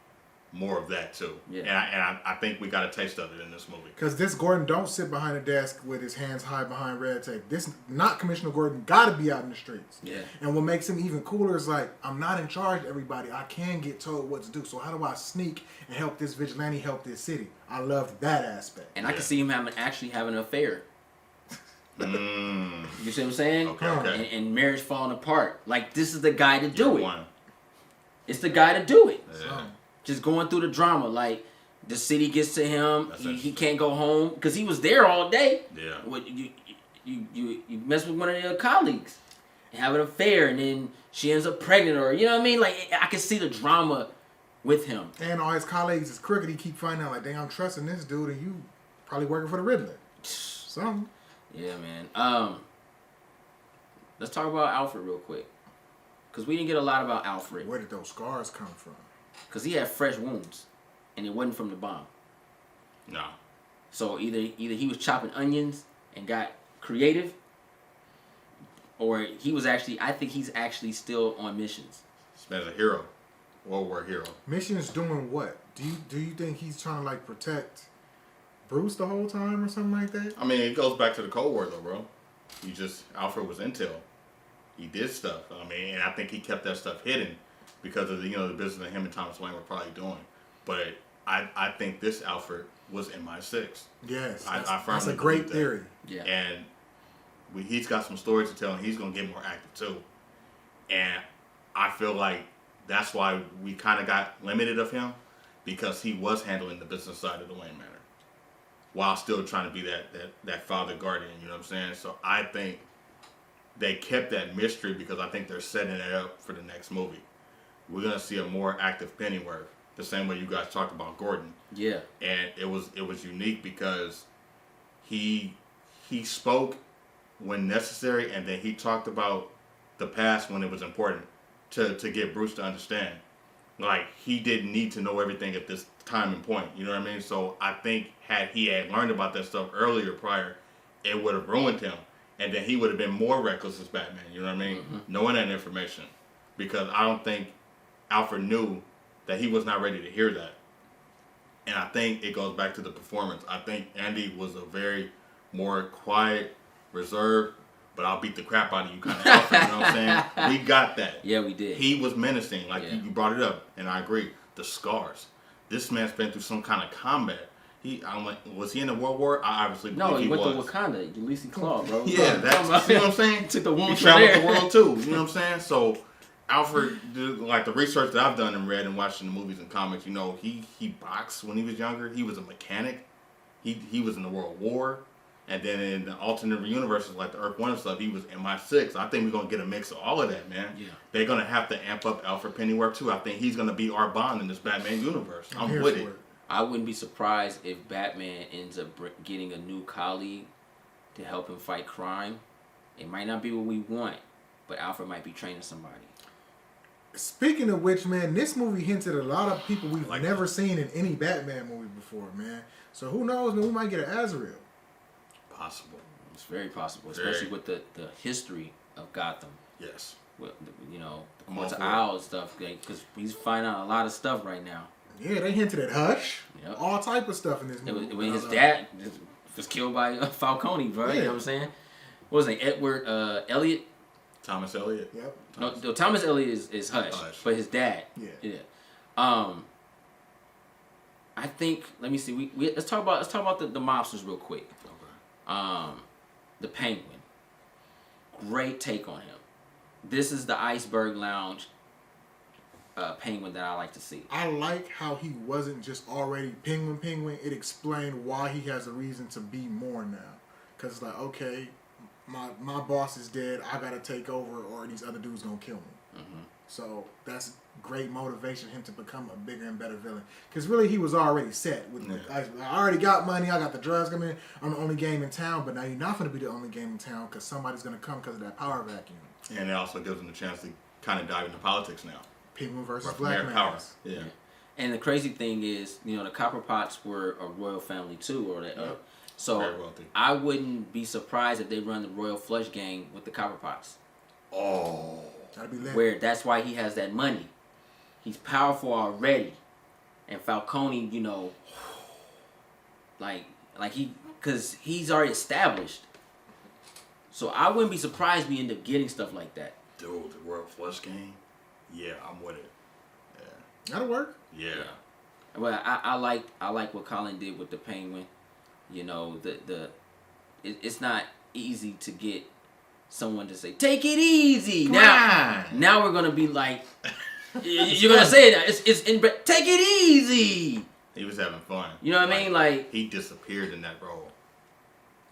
more of that too. Yeah. And I think we got a taste of it in this movie. Because this Gordon don't sit behind a desk with his hands high behind red tape. This not Commissioner Gordon gotta be out in the streets. Yeah. And what makes him even cooler is I'm not in charge of everybody. I can get told what to do. So how do I sneak and help this vigilante help this city? I loved that aspect. And I can see him actually having an affair. You see what I'm saying? Okay. And marriage falling apart. This is the guy to do it. It's the guy to do it. Yeah. Just going through the drama. The city gets to him. That's He interesting. can't go home because he was there all day. Yeah. What you mess with one of your colleagues and have an affair, and then she ends up pregnant, or you know what I mean? Like I can see the drama with him. And all his colleagues is crooked. He keep finding out like, dang, I'm trusting this dude, and you probably working for the Riddler. Something. Yeah, man. Let's talk about Alfred real quick, because we didn't get a lot about Alfred, Where did those scars come from? because he had fresh wounds, and it wasn't from the bomb. No. So either he was chopping onions and got creative, or he was actually. I think he's actually still on missions. This man's a hero. World War hero. Mission's doing what? Do you think he's trying to like protect Bruce the whole time or something like that? I mean, it goes back to the Cold War, though, bro. Alfred was intel. He did stuff. I mean, and I think he kept that stuff hidden because of the business that him and Thomas Wayne were probably doing. But I think this Alfred was MI6. Yes, I that's firmly a great believe that. theory. Yeah. And he's got some stories to tell, and he's going to get more active, too. And I feel like that's why we kind of got limited of him, because he was handling the business side of the Wayne Manor while still trying to be that father guardian, you know what I'm saying? So I think they kept that mystery because I think they're setting it up for the next movie. We're going to see a more active Pennyworth, the same way you guys talked about Gordon. Yeah. And it was unique because he spoke when necessary, and then he talked about the past when it was important to get Bruce to understand. Like, he didn't need to know everything at this time and point, you know what I mean? So I think had he learned about that stuff earlier prior, it would have ruined him, and then he would have been more reckless as Batman, you know what I mean? Mm-hmm. Knowing that information, because I don't think Alfred knew that he was not ready to hear that. And I think it goes back to the performance. I think Andy was a very more quiet, reserved, but I'll beat the crap out of you kind of Alfred, you know what I'm saying? We got that. Yeah, we did. He was menacing, like Yeah. you brought it up, and I agree. The scars. This man's been through some kind of combat. I'm like, was he in the World War? I obviously believe No, he went was. to Wakanda, Ulysses Claw, bro. Yeah, that's, you know what I'm saying? Took the He wounds from traveled there. the world too, you know what I'm saying? So Alfred, like the research that I've done and read and watched in the movies and comics, he boxed when he was younger. He was a mechanic. He was in the World War. And then in the alternate universes like the Earth 1 and stuff, he was MI6. I think we're going to get a mix of all of that, man. Yeah. They're going to have to amp up Alfred Pennyworth too. I think he's going to be our Bond in this Batman universe. I'm here with for it. I wouldn't be surprised if Batman ends up getting a new colleague to help him fight crime. It might not be what we want, but Alfred might be training somebody. Speaking of which, man, this movie hinted at a lot of people we've Like never seen in any Batman movie before, man. So who knows, man, we might get an Azrael. Possible. It's very possible, Very. especially with the history of Gotham. Yes. With, the I'm Courts all of for it. Owls stuff, because he's finding out a lot of stuff right now. Yeah, they hinted at Hush. Yep. All type of stuff in this movie. When his dad was killed by Falcone, bro. You know what I'm saying? What was his name? Edward Elliot? Thomas Elliott. Yep. No, Thomas Elliot is Hush, Hush. but his dad. Yeah. I think. Let me see. We let's talk about the mobsters real quick. Okay. The Penguin. Great take on him. This is the Iceberg Lounge Penguin that I like to see. I like how he wasn't just already Penguin. It explained why he has a reason to be more now. Because it's like, okay, my boss is dead. I got to take over or these other dudes going to kill me. Mm-hmm. So that's great motivation for him to become a bigger and better villain. Because really he was already set. I already got money. I got the drugs coming in. I'm the only game in town. But now you're not going to be the only game in town because somebody's going to come because of that power vacuum. And it also gives him the chance to kind of dive into politics now. Penguin versus Right, Black American Power. Mass. Yeah. And the crazy thing is, the Copperpots were a royal family too, or Yep. so Very wealthy. I wouldn't be surprised if they run the Royal Flush Gang with the Copperpots. Oh. Gotta be lit. Where that's why he has that money. He's powerful already, and Falcone, because he's already established. So I wouldn't be surprised we end up getting stuff like that. Dude, the World Flush Game? Yeah, I'm with it. That'll work. Yeah. Well, I like what Colin did with the Penguin. It's not easy to get someone to say, "Take it easy." Come Now we're gonna be like, you're gonna say that it's take it easy. He was having fun. You know what I mean? Like he disappeared in that role.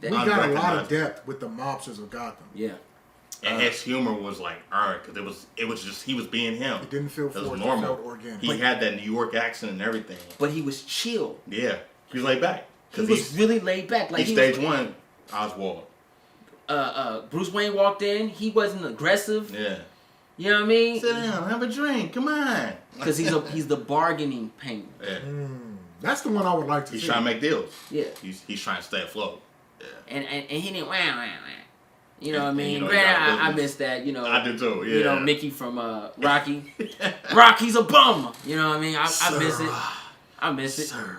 We got a lot of depth with the mobsters of Gotham. Yeah. And his humor was like earned because it was just he was being him. It didn't feel forced. It felt organic. He had that New York accent and everything. But he was chill. Yeah, he was laid back. He was really laid back. Like he stage one, Oswald. Bruce Wayne walked in. He wasn't aggressive. Yeah. You know what I mean? Sit down, have a drink. Come on. Because he's the bargaining penguin. Yeah. That's the one I would like to see. He's trying to make deals. Yeah. He's trying to stay afloat. Yeah. And he didn't wow. You know what I mean? Granted, I miss that. You know, I do too. Yeah. You know, Mickey from Rocky. Rocky's a bum. You know what I mean? I miss it. I miss it. Sir.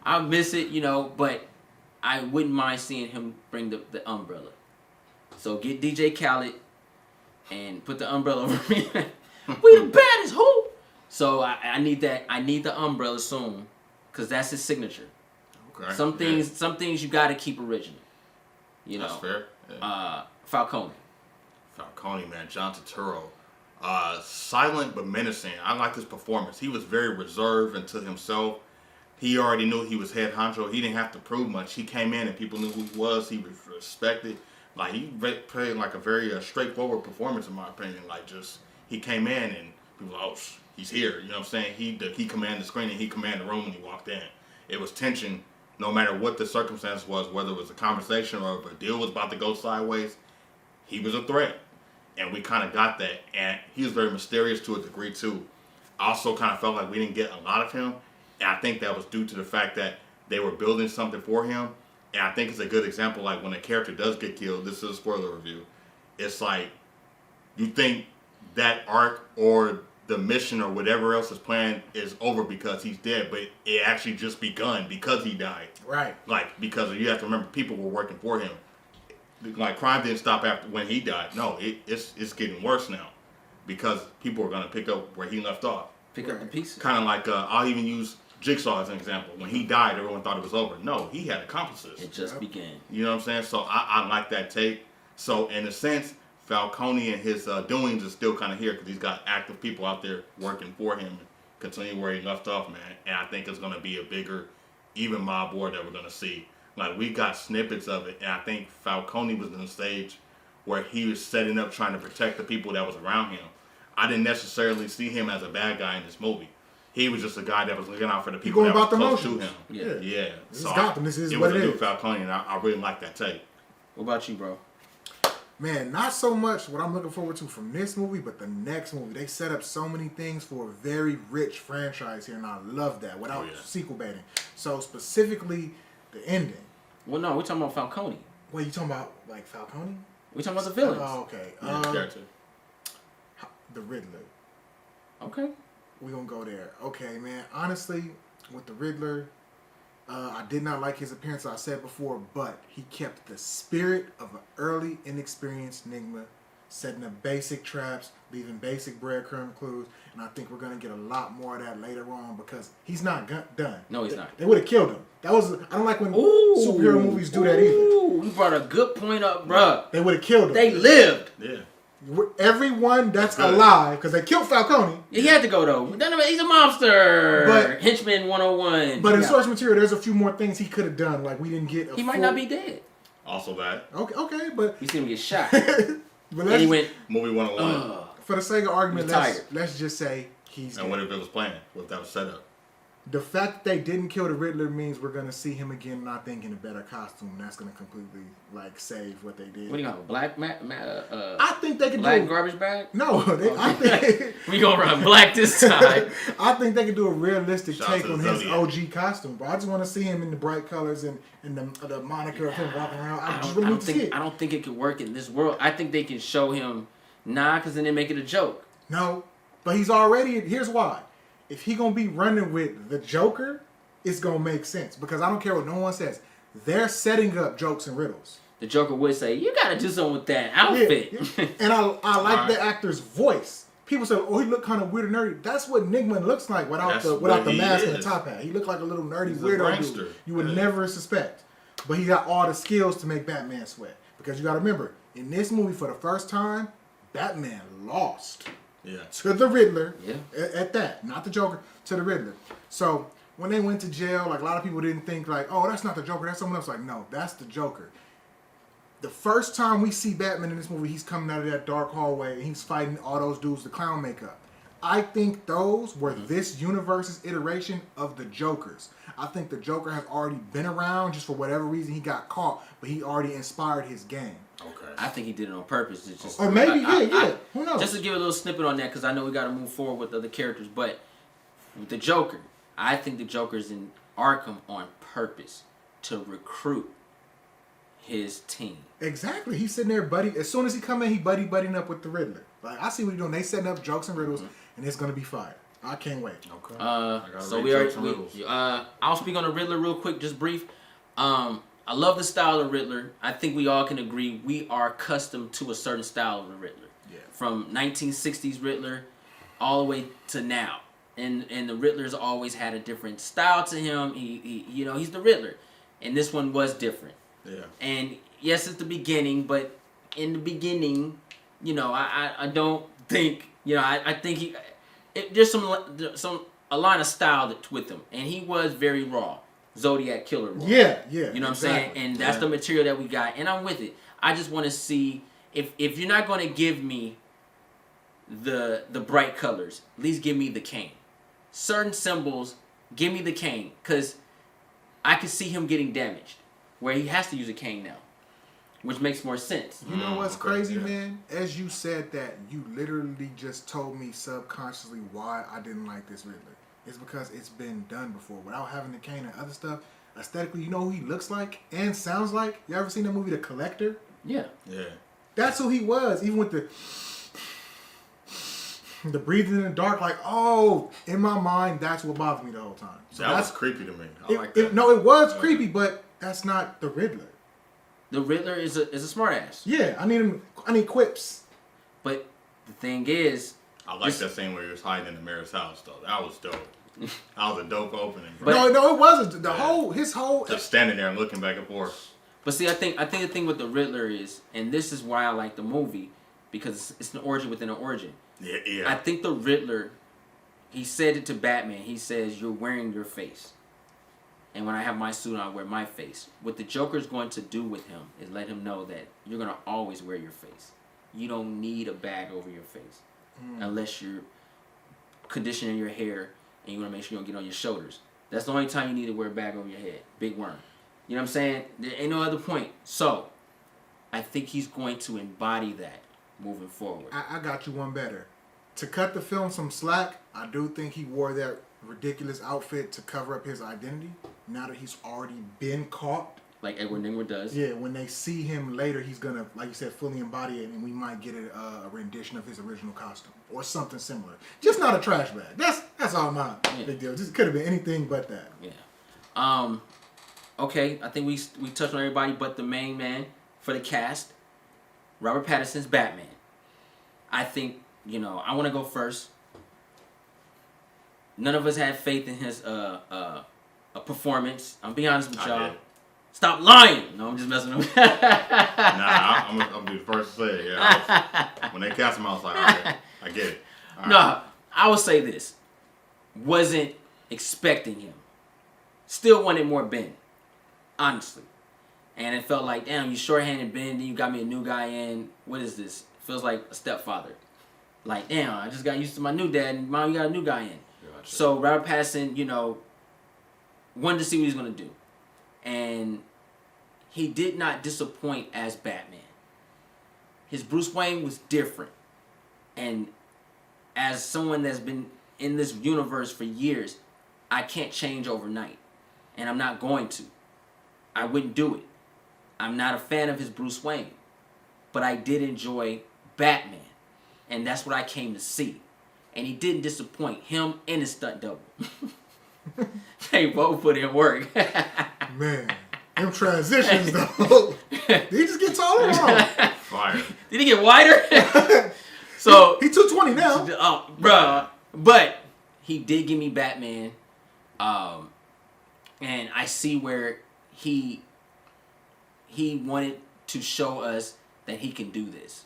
I miss it. You know, but I wouldn't mind seeing him bring the umbrella. So get DJ Khaled and put the umbrella over me. We the baddest, who? So I need that. I need the umbrella soon, cause that's his signature. Okay. Some things you got to keep original. You know. That's fair. Yeah. Falcone, man, John Turturro. Silent but menacing. I like his performance. He was very reserved and to himself. He already knew he was head honcho. He didn't have to prove much. He came in and people knew who he was. He was respected. Like he played like a very straightforward performance in my opinion. Like just he came in and people were like, oh, he's here. You know what I'm saying? He commanded the screen and he commanded the room when he walked in. It was tension no matter what the circumstance was, whether it was a conversation or if a deal was about to go sideways. He was a threat. And we kind of got that. And he was very mysterious to a degree too. I also kind of felt like we didn't get a lot of him. And I think that was due to the fact that they were building something for him. And I think it's a good example, like when a character does get killed, this is a spoiler review, it's like you think that arc or the mission or whatever else is planned is over because he's dead, but it actually just begun because he died. Right. Like, because you have to remember people were working for him. Like, crime didn't stop after when he died. No, it's getting worse now because people are going to pick up where he left off. Pick up the pieces. Kind of like, I'll even use Jigsaw as an example. When he died, everyone thought it was over. No, he had accomplices. It just began. You know what I'm saying? So I like that take. So in a sense, Falcone and his doings is still kind of here because he's got active people out there working for him, continuing where he left off, man. And I think it's going to be a bigger, even mob war that we're going to see. Like, we got snippets of it, and I think Falcone was in the stage where he was setting up trying to protect the people that was around him. I didn't necessarily see him as a bad guy in this movie. He was just a guy that was looking out for the people that was close to him. Yeah. This is Gotham. This is it what was it a new is. Falcone, and I really like that take. What about you, bro? Man, not so much what I'm looking forward to from this movie, but the next movie. They set up so many things for a very rich franchise here, and I love that without sequel baiting. So specifically, the ending. Well, no, we're talking about Falcone. What, you talking about, like, Falcone? We're talking about the villains. Oh, okay. The Riddler. Okay. We're going to go there. Okay, man. Honestly, with the Riddler, I did not like his appearance, I said before, but he kept the spirit of an early, inexperienced Enigma, setting up basic traps, leaving basic breadcrumb clues, and I think we're going to get a lot more of that later on because he's not done. No, he's not. They would have killed him. I don't like when superhero movies do that either. You brought a good point up, bruh. They would have killed him. They lived. Yeah. Everyone that's alive, because they killed Falcone. He had to go, though. He's a mobster. But, Henchman 101. But in source material, there's a few more things he could have done. Like, we didn't get He might not be dead. Also that. Okay, but... You see him get shot. But and he went... Movie 101. For the sake of argument, let's just say he's And what if it was planned? What if that was set up? The fact that they didn't kill the Riddler means we're going to see him again, and I think in a better costume. And that's going to completely, like, save what they did. What do you got, black I think they could black do... garbage bag? No, I think... We going to run black this time. I think they could do a realistic take on his OG costume, bro. I just want to see him in the bright colors and the moniker of him walking around. I don't think it could work in this world. I think they can show him, because then they make it a joke. No, but he's already... Here's why. If he gonna be running with the Joker, it's gonna make sense because I don't care what no one says. They're setting up jokes and riddles. The Joker would say, "You gotta do something with that outfit." Yeah. And I like the actor's voice. People say, "Oh, he looked kind of weird and nerdy." That's what Enigma looks like without the mask and the top hat. He looked like a little nerdy weirdo dude. You would never suspect. But he got all the skills to make Batman sweat. Because you gotta remember, in this movie, for the first time, Batman lost. to the Riddler. Yeah. At that, not the Joker, to the Riddler. So when they went to jail, like a lot of people didn't think like, oh, that's not the Joker, that's someone else. Like, no, that's the Joker. The first time we see Batman in this movie, he's coming out of that dark hallway and he's fighting all those dudes with clown makeup. I think those were this universe's iteration of the Jokers. I think the Joker has already been around, just for whatever reason he got caught, but he already inspired his game. Okay. I think he did it on purpose. It's just, Or maybe, who knows? Just to give a little snippet on that, because I know we got to move forward with other characters, but with the Joker, I think the Joker's in Arkham on purpose to recruit his team. Exactly. He's sitting there, buddy. As soon as he come in, he buddying up with the Riddler. Like, I see what he's doing. They setting up jokes and riddles, and it's gonna be fire. I can't wait. Okay. So we are. I'll speak on the Riddler real quick, just brief. I love the style of Riddler. I think we all can agree we are accustomed to a certain style of the Riddler. Yeah. From 1960s Riddler all the way to now, and the Riddler's always had a different style to him. He's the Riddler, and this one was different. Yeah. And yes, it's the beginning, but in the beginning, I don't think, I think there's a line of style with him, and he was very raw, Zodiac killer raw. Yeah. You know what I'm saying? And that's the material that we got, and I'm with it. I just want to see if you're not going to give me the bright colors, at least give me the cane. Certain symbols, give me the cane, because I can see him getting damaged, where he has to use a cane now, which makes more sense. You know what's crazy, man? As you said that, you literally just told me subconsciously why I didn't like this Riddler. It's because it's been done before. Without having the cane and other stuff, aesthetically, you know who he looks like and sounds like? You ever seen that movie, The Collector? Yeah. Yeah. That's who he was, even with the breathing in the dark. Like, oh, in my mind, that's what bothered me the whole time. So that was creepy to me. I like that. It was creepy, but that's not the Riddler. The Riddler is a smartass. Yeah, I need quips. But the thing is, I like that scene where he was hiding in the mayor's house, though. That was dope. That was a dope opening, bro. No, it wasn't. His whole just standing there and looking back and forth. But see, I think the thing with the Riddler is, and this is why I like the movie, because it's an origin within an origin. Yeah. I think the Riddler, he said it to Batman. He says, "You're wearing your face, and when I have my suit on, I wear my face." What the Joker's going to do with him is let him know that you're going to always wear your face. You don't need a bag over your face unless you're conditioning your hair and you want to make sure you don't get on your shoulders. That's the only time you need to wear a bag over your head. Big worm. You know what I'm saying? There ain't no other point. So, I think he's going to embody that moving forward. I got you one better. To cut the film some slack, I do think he wore that ridiculous outfit to cover up his identity. Now that he's already been caught. Like Edward Nygma does. Yeah, when they see him later, he's going to, like you said, fully embody it, and we might get a rendition of his original costume. Or something similar. Just not a trash bag. That's all my big deal. Just could have been anything but that. Yeah. Okay, I think we touched on everybody but the main man for the cast. Robert Pattinson's Batman. I think, I want to go first. None of us had faith in his performance. I'm being honest with y'all. Stop lying! No, I'm just messing with you. Nah, I'm gonna be the first to say it. Yeah, when they cast him, I was like, okay, I get it. All no, right. I will say this. Wasn't expecting him. Still wanted more Ben. Honestly. And it felt like, damn, you shorthanded Ben, then you got me a new guy in. What is this? Feels like a stepfather. Like, damn, I just got used to my new dad, and mom, you got a new guy in. Gotcha. So Robert Pattinson, wanted to see what he's going to do. And he did not disappoint as Batman. His Bruce Wayne was different. And as someone that's been in this universe for years, I can't change overnight. And I'm not going to. I wouldn't do it. I'm not a fan of his Bruce Wayne. But I did enjoy Batman. And that's what I came to see. And he didn't disappoint him and his stunt double. They both put in work. Man, them transitions though. Did he just get taller? Fire. Did he get wider? So he 220 now. Oh, bruh. But he did give me Batman. And I see where he wanted to show us that he can do this.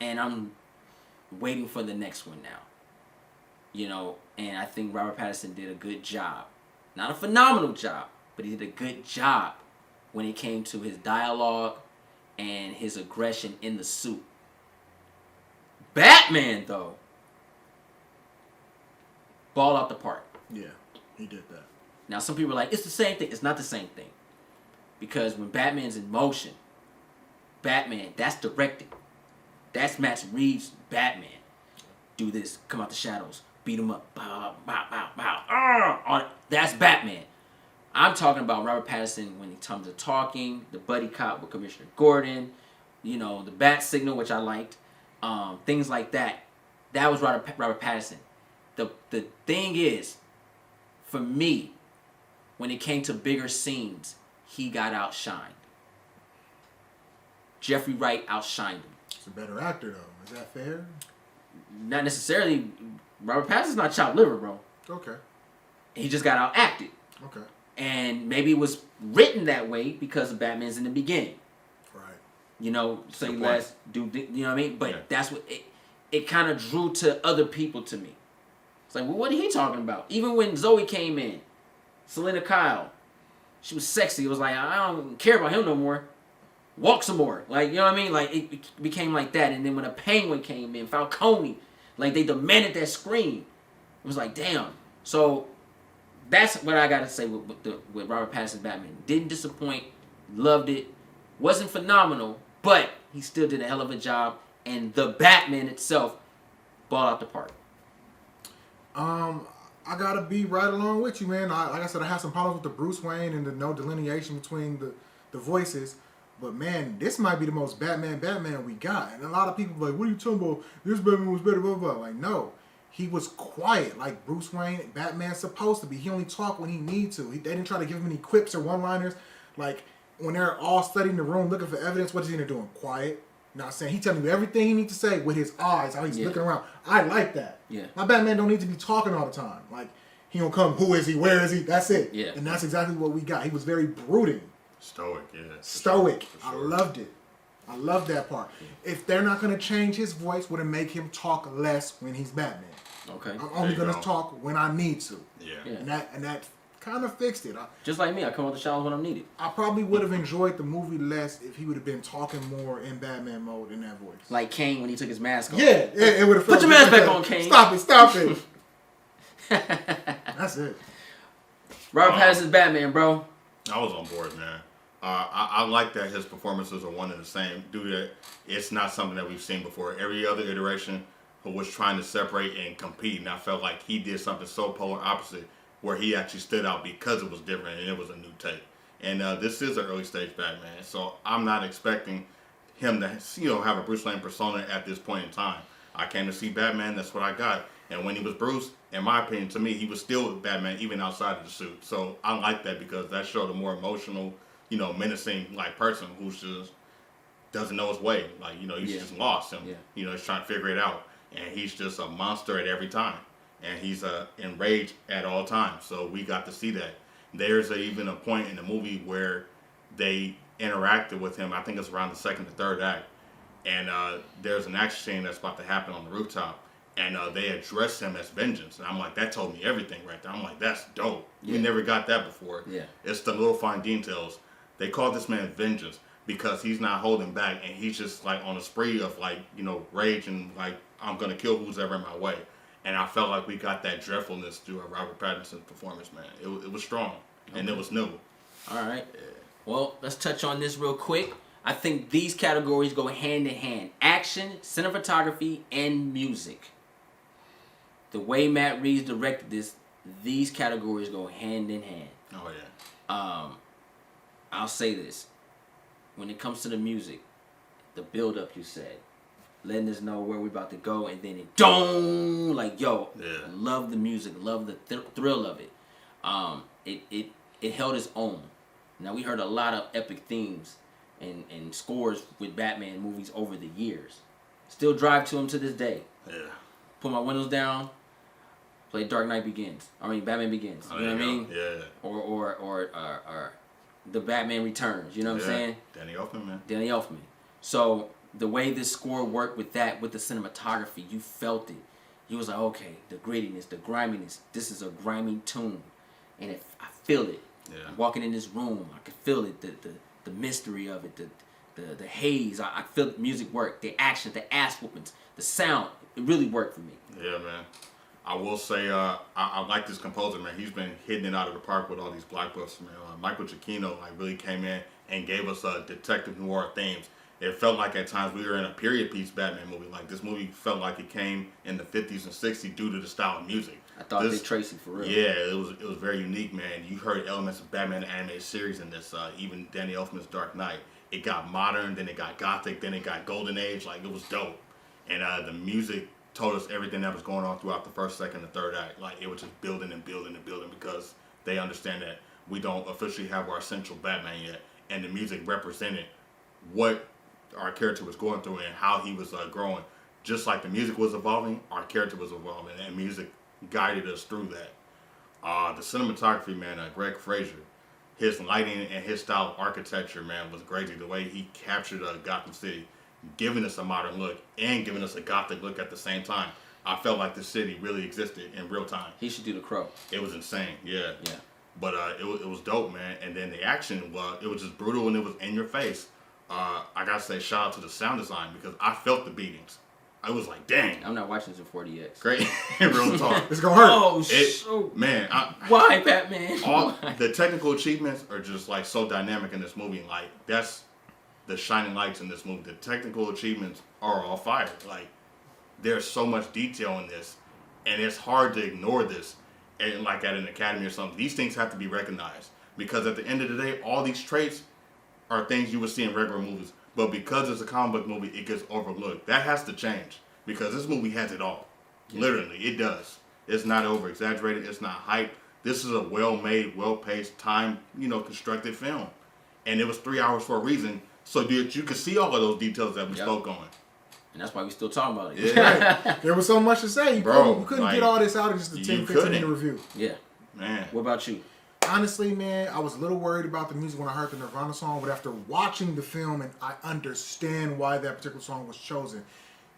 And waiting for the next one now. You know, and I think Robert Pattinson did a good job. Not a phenomenal job, but he did a good job when it came to his dialogue and his aggression in the suit. Batman, though, ball out the park. Yeah, he did that. Now, some people are like, it's the same thing. It's not the same thing. Because when Batman's in motion, Batman, that's directed. That's Matt Reeves' Batman. Do this, come out the shadows, beat him up, bow, bow, bow, bow. That's Batman. I'm talking about Robert Pattinson when he comes to talking, the buddy cop with Commissioner Gordon, you know, the bat signal, which I liked, things like that. That was Robert Pattinson. The thing is, for me, when it came to bigger scenes, he got outshined. Jeffrey Wright outshined him. He's a better actor, though. Is that fair? Not necessarily. Robert Pattinson's not chopped liver, bro. Okay. He just got outacted. Okay. And maybe it was written that way because of Batman's in the beginning. Right. You know, say less, do, you know what I mean? But that's what it kind of drew to other people to me. It's like, well, what are he talking about? Even when Zoe came in, Selena Kyle, she was sexy. It was like, I don't care about him no more. Walk some more. Like, you know what I mean? Like, it became like that. And then when a Penguin came in, Falcone, like, they demanded that scream. It was like, damn. So, that's what I got to say with Robert Pattinson's Batman. Didn't disappoint. Loved it. Wasn't phenomenal, but he still did a hell of a job. And the Batman itself balled out the park. I gotta be right along with you, man. Like I said, I have some problems with the Bruce Wayne and the no delineation between the voices. But man, this might be the most Batman we got. And a lot of people are like, what are you talking about? This Batman was better, blah, blah, blah. Like, no. He was quiet like Bruce Wayne, Batman's supposed to be. He only talked when he needs to. They didn't try to give him any quips or one-liners. Like, when they're all studying the room looking for evidence, what is he doing? Quiet. Not saying. He telling you everything he needs to say with his eyes, how he's looking around. I like that. Yeah. My Batman don't need to be talking all the time. Like, he don't come, who is he, where is he? That's it. Yeah. And that's exactly what we got. He was very brooding. Stoic, yeah. Stoic. For sure. I loved it. I love that part. If they're not going to change his voice, would it make him talk less when he's Batman? Okay. I'm only going to talk when I need to. Yeah. And that kind of fixed it. Just like me, I come out the showers when I'm needed. I probably would have enjoyed the movie less if he would have been talking more in Batman mode in that voice. Like Kane when he took his mask off. Yeah, it would have. Put your mask back on, Kane. Stop it. That's it. Robert Pattinson's Batman, bro. I was on board, man. I like that his performances are one and the same. Due to it's not something that we've seen before. Every other iteration was trying to separate and compete, and I felt like he did something so polar opposite, where he actually stood out because it was different and it was a new take. And this is an early stage Batman, so I'm not expecting him to have a Bruce Wayne persona at this point in time. I came to see Batman, that's what I got. And when he was Bruce, in my opinion, to me, he was still Batman even outside of the suit. So I like that because that showed a more emotional, menacing like person who's just doesn't know his way. Like, he's just lost him. Yeah. He's trying to figure it out. And he's just a monster at every time. And he's enraged at all times. So we got to see that. There's even a point in the movie where they interacted with him. I think it's around the second or third act. And there's an action scene that's about to happen on the rooftop. And they address him as vengeance. And I'm like, that told me everything right there. I'm like, that's dope. Yeah. We never got that before. Yeah. It's the little fine details. They call this man vengeance because he's not holding back. And he's just like on a spree of rage and like, I'm going to kill who's ever in my way. And I felt like we got that dreadfulness through a Robert Pattinson performance, man. It was strong. Okay. And it was new. All right. Yeah. Well, let's touch on this real quick. I think these categories go hand in hand. Action, cinematography, and music. The way Matt Reeves directed this, these categories go hand in hand. Oh, yeah. I'll say this. When it comes to the music, the build-up you said, letting us know where we're about to go, and then it, dong, like, yo, yeah. Love the music, love the thrill of it. It held its own. Now, we heard a lot of epic themes and scores with Batman movies over the years. Still drive to them to this day. Yeah. Put my windows down, play Batman Begins. You know what I mean? Yeah. Or The Batman Returns. You know what I'm saying? Danny Elfman, man. Danny Elfman. So the way this score worked with that, with the cinematography, you felt it. You was like, okay, the grittiness, the griminess. This is a grimy tune, and I feel it. Yeah. Walking in this room, I could feel it. The mystery of it, the haze. I feel the music work, the action, the ass whoopings, the sound. It really worked for me. Yeah, man. I will say I like this composer, man. He's been hitting it out of the park with all these blockbusters, man. Michael Giacchino really came in and gave us detective noir themes. It felt like at times we were in a period piece Batman movie. Like this movie felt like it came in the 50s and 60s due to the style of music. I thought Dick Tracy for real. Yeah, it was very unique, man. You heard elements of Batman the animated series in this, even Danny Elfman's Dark Knight. It got modern, then it got gothic, then it got golden age. Like it was dope, and the music told us everything that was going on throughout the first, second, and third act. Like it was just building and building and building because they understand that we don't officially have our central Batman yet, and the music represented what our character was going through and how he was growing. Just like the music was evolving, our character was evolving, and music guided us through that. The cinematography, man, Greg Fraser, his lighting and his style of architecture, man, was crazy. The way he captured Gotham City, giving us a modern look and giving us a gothic look at the same time. I felt like the city really existed in real time. He should do The Crow. It was insane, yeah. Yeah. But it was dope, man. And then the action, it was just brutal and it was in your face. I gotta say, shout out to the sound design because I felt the beatings. I was like, dang. I'm not watching this in 40X. Great. Real talk. It's gonna hurt. Oh, shoot. Man. Why, Batman? Why? The technical achievements are just like so dynamic in this movie. Like, that's the shining lights in this movie. The technical achievements are all fire. Like, there's so much detail in this. And it's hard to ignore this. And like at an academy or something. These things have to be recognized. Because at the end of the day, all these traits are things you would see in regular movies. But because it's a comic book movie, it gets overlooked. That has to change. Because this movie has it all. Yeah. Literally, it does. It's not over-exaggerated. It's not hype. This is a well-made, well-paced, constructed film. And it was 3 hours for a reason. So that you could see all of those details that we spoke on. And that's why we still talking about it. Yeah. There was so much to say. You couldn't get all this out in just a 10, 15-minute review. Yeah. Man. What about you? Honestly, man, I was a little worried about the music when I heard the Nirvana song, but after watching the film, and I understand why that particular song was chosen,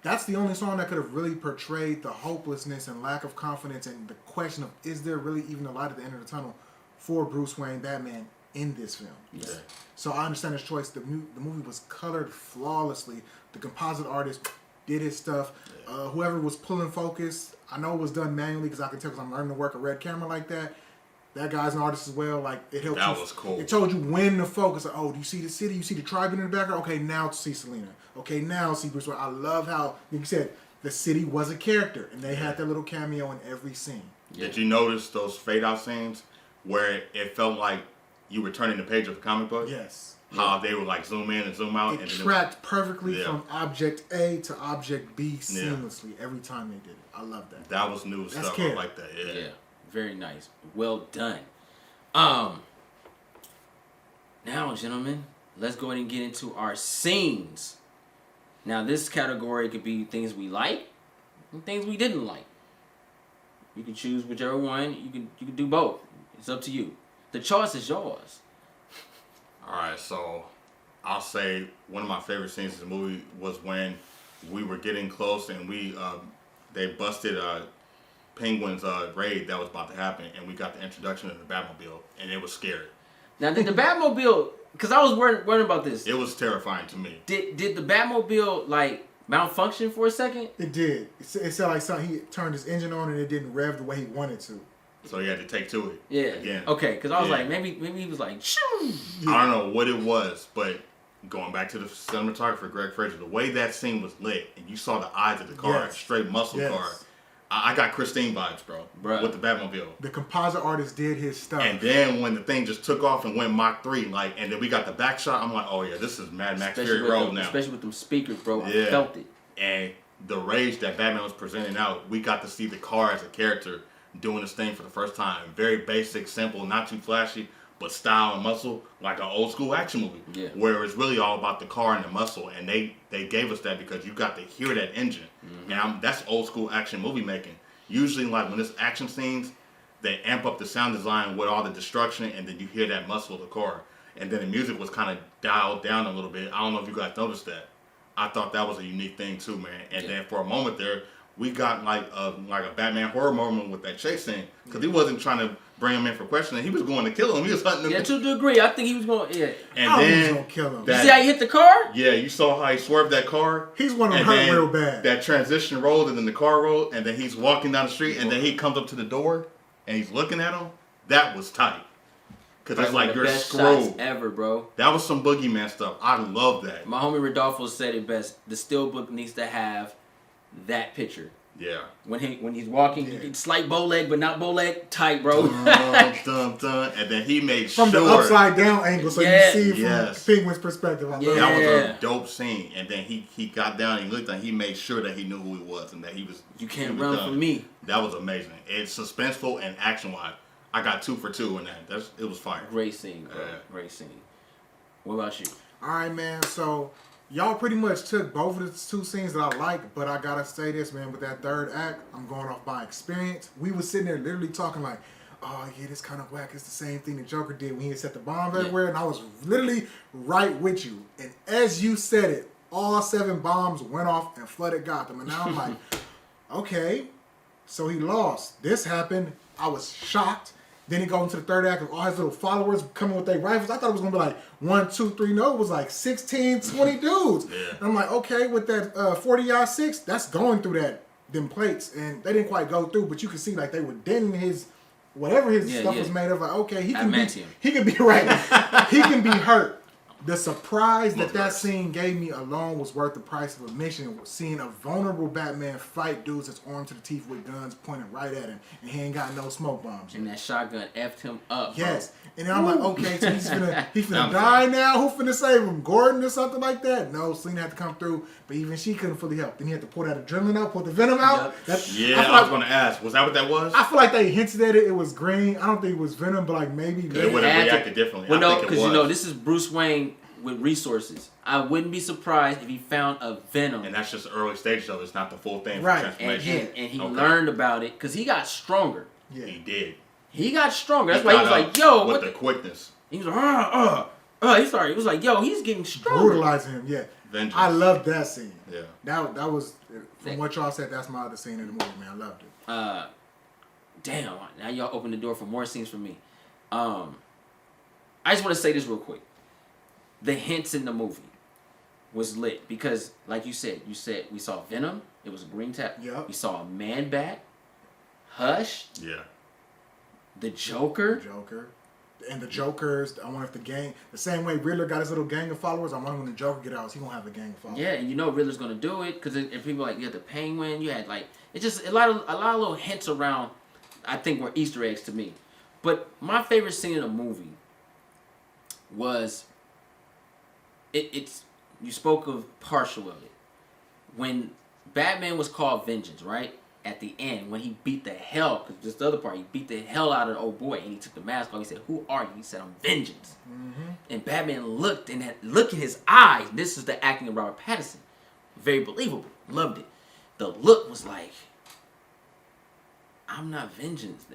that's the only song that could have really portrayed the hopelessness and lack of confidence and the question of, is there really even a light at the end of the tunnel for Bruce Wayne, Batman, in this film? Yeah. So I understand his choice. The movie was colored flawlessly. The composite artist did his stuff. Yeah. Whoever was pulling focus, I know it was done manually because I can tell because I'm learning to work a red camera like that. That guy's an artist as well. Like it helped. That was cool. It told you when to focus. Like, oh, do you see the city? You see the tribune in the background? Okay, now see Selena. Okay, now see Bruce Wayne. I love how, like you said, the city was a character, and they had that little cameo in every scene. Yeah. Did you notice those fade out scenes where it felt like you were turning the page of a comic book? Yes. How they would like zoom in and zoom out. It tracked perfectly from object A to object B seamlessly every time they did it. I love that. That was new stuff. I like that. Yeah. Very nice. Well done. Now, gentlemen, let's go ahead and get into our scenes. Now, this category could be things we like and things we didn't like. You can choose whichever one. You can do both. It's up to you. The choice is yours. All right, so I'll say one of my favorite scenes in the movie was when we were getting close and they busted Penguin's raid that was about to happen, and we got the introduction of the Batmobile, and it was scary. Now, did the Batmobile, because I was worried about this. It was terrifying to me. Did the Batmobile, like, malfunction for a second? It did. It sounded like something, he turned his engine on and it didn't rev the way he wanted to. So he had to take to it. Yeah. Again. Okay, because I was like, maybe he was like, shoo. I don't know what it was, but going back to the cinematographer, Greg Fraser, the way that scene was lit, and you saw the eyes of the car, straight muscle car. I got Christine vibes, bro, with the Batmobile. The composite artist did his stuff. And then when the thing just took off and went Mach 3, and then we got the back shot, I'm like, oh yeah, this is Mad Max Fury Road now. Especially with them speakers, bro. I felt it. And the rage that Batman was presenting out, we got to see the car as a character doing this thing for the first time. Very basic, simple, not too flashy, but style and muscle, like an old school action movie. Yeah. Where it's really all about the car and the muscle. And they gave us that because you got to hear that engine. Mm-hmm. And that's old school action movie making. Usually, like when it's action scenes, they amp up the sound design with all the destruction, and then you hear that muscle of the car. And then the music was kind of dialed down a little bit. I don't know if you guys noticed that. I thought that was a unique thing too, man. And then for a moment there, we got like a Batman horror moment with that chase scene because he wasn't trying to bring him in for questioning. He was going to kill him. He was hunting him. Yeah, to a degree. I think he was going. Yeah. And I then was gonna kill him. You see how he hit the car? Yeah, you saw how he swerved that car. He's one of them hurt real bad. That transition rolled, and then the car rolled, and then he's walking down the street, and then he comes up to the door, and he's looking at him. That was tight. Because it's like you're screwed. Ever, bro. That was some boogeyman stuff. I love that. My homie Rodolfo said it best. The Steelbook needs to have that picture. Yeah. When he's walking, you get slight bow leg, but not bow leg tight, bro. And then he made from the upside down angle, so you see from Penguin's perspective. That was a dope scene. And then he got down and he looked and he made sure that he knew who he was and that he was. You can't run from me. That was amazing. It's suspenseful and action wise. I got 2 for 2 in that. It was fire. Great scene, bro. Great scene. What about you? All right, man. So y'all pretty much took both of the 2 scenes that I like, but I gotta say this, man. With that third act, I'm going off my experience. We was sitting there literally talking like, "Oh yeah, this kind of whack. It's the same thing the Joker did when he set the bombs everywhere." And I was literally right with you. And as you said it, all 7 bombs went off and flooded Gotham. And now I'm like, okay, so he lost. This happened. I was shocked. Then he goes into the third act of all his little followers coming with their rifles. I thought it was going to be like 1, 2, 3. No, it was like 16, 20 dudes. Yeah. And I'm like, okay, with that 40-6, that's going through them plates. And they didn't quite go through, but you could see like they were denting his, whatever his stuff was made of. Like, okay, he can be right. He can be hurt. The surprise that scene gave me alone was worth the price of admission. Seeing a vulnerable Batman fight dudes that's armed to the teeth with guns pointed right at him, and he ain't got no smoke bombs. And that shotgun effed him up. Yes, bro. And then I'm like, okay, so he's finna die now. Who finna save him? Gordon or something like that? No, Selena had to come through, but even she couldn't fully help. Then he had to pull that adrenaline out, pull the venom out. Yep. I was gonna ask, was that what that was? I feel like they hinted at it. It was green. I don't think it was venom, but like maybe it would have reacted differently. Well, no, because this is Bruce Wayne with resources. I wouldn't be surprised if he found a venom. And that's just the early stages of it. It's not the full thing. Right. For transformation. And he learned about it because he got stronger. Yeah. He did. He got stronger. That's why he was like, yo. With the quickness. He was like, he was like, yo, he's getting stronger. Brutalizing him, yeah. Vengeance. I loved that scene. Yeah. That was, from what y'all said, that's my other scene in the movie, man. I loved it. Damn. Now y'all open the door for more scenes for me. I just want to say this real quick. The hints in the movie was lit because, like you said we saw Venom. It was a green tap. Yep. We saw a Man Bat. Hush. Yeah. The Joker. And the Jokers. I wonder if the same way Riddler got his little gang of followers, I wonder when the Joker get out, he gonna have a gang of followers. Yeah, and Riddler's gonna do it because if people like you had the Penguin, you had like it's just a lot of little hints around. I think were Easter eggs to me, but my favorite scene in the movie was. It's you spoke of partial of it. When Batman was called Vengeance, right? At the end, when he beat the hell, because this the other part, he beat the hell out of the old boy, and he took the mask off. He said, "Who are you?" He said, "I'm Vengeance." Mm-hmm. And Batman looked, and that look in his eyes. This is the acting of Robert Pattinson, very believable. Loved it. The look was like, "I'm not Vengeance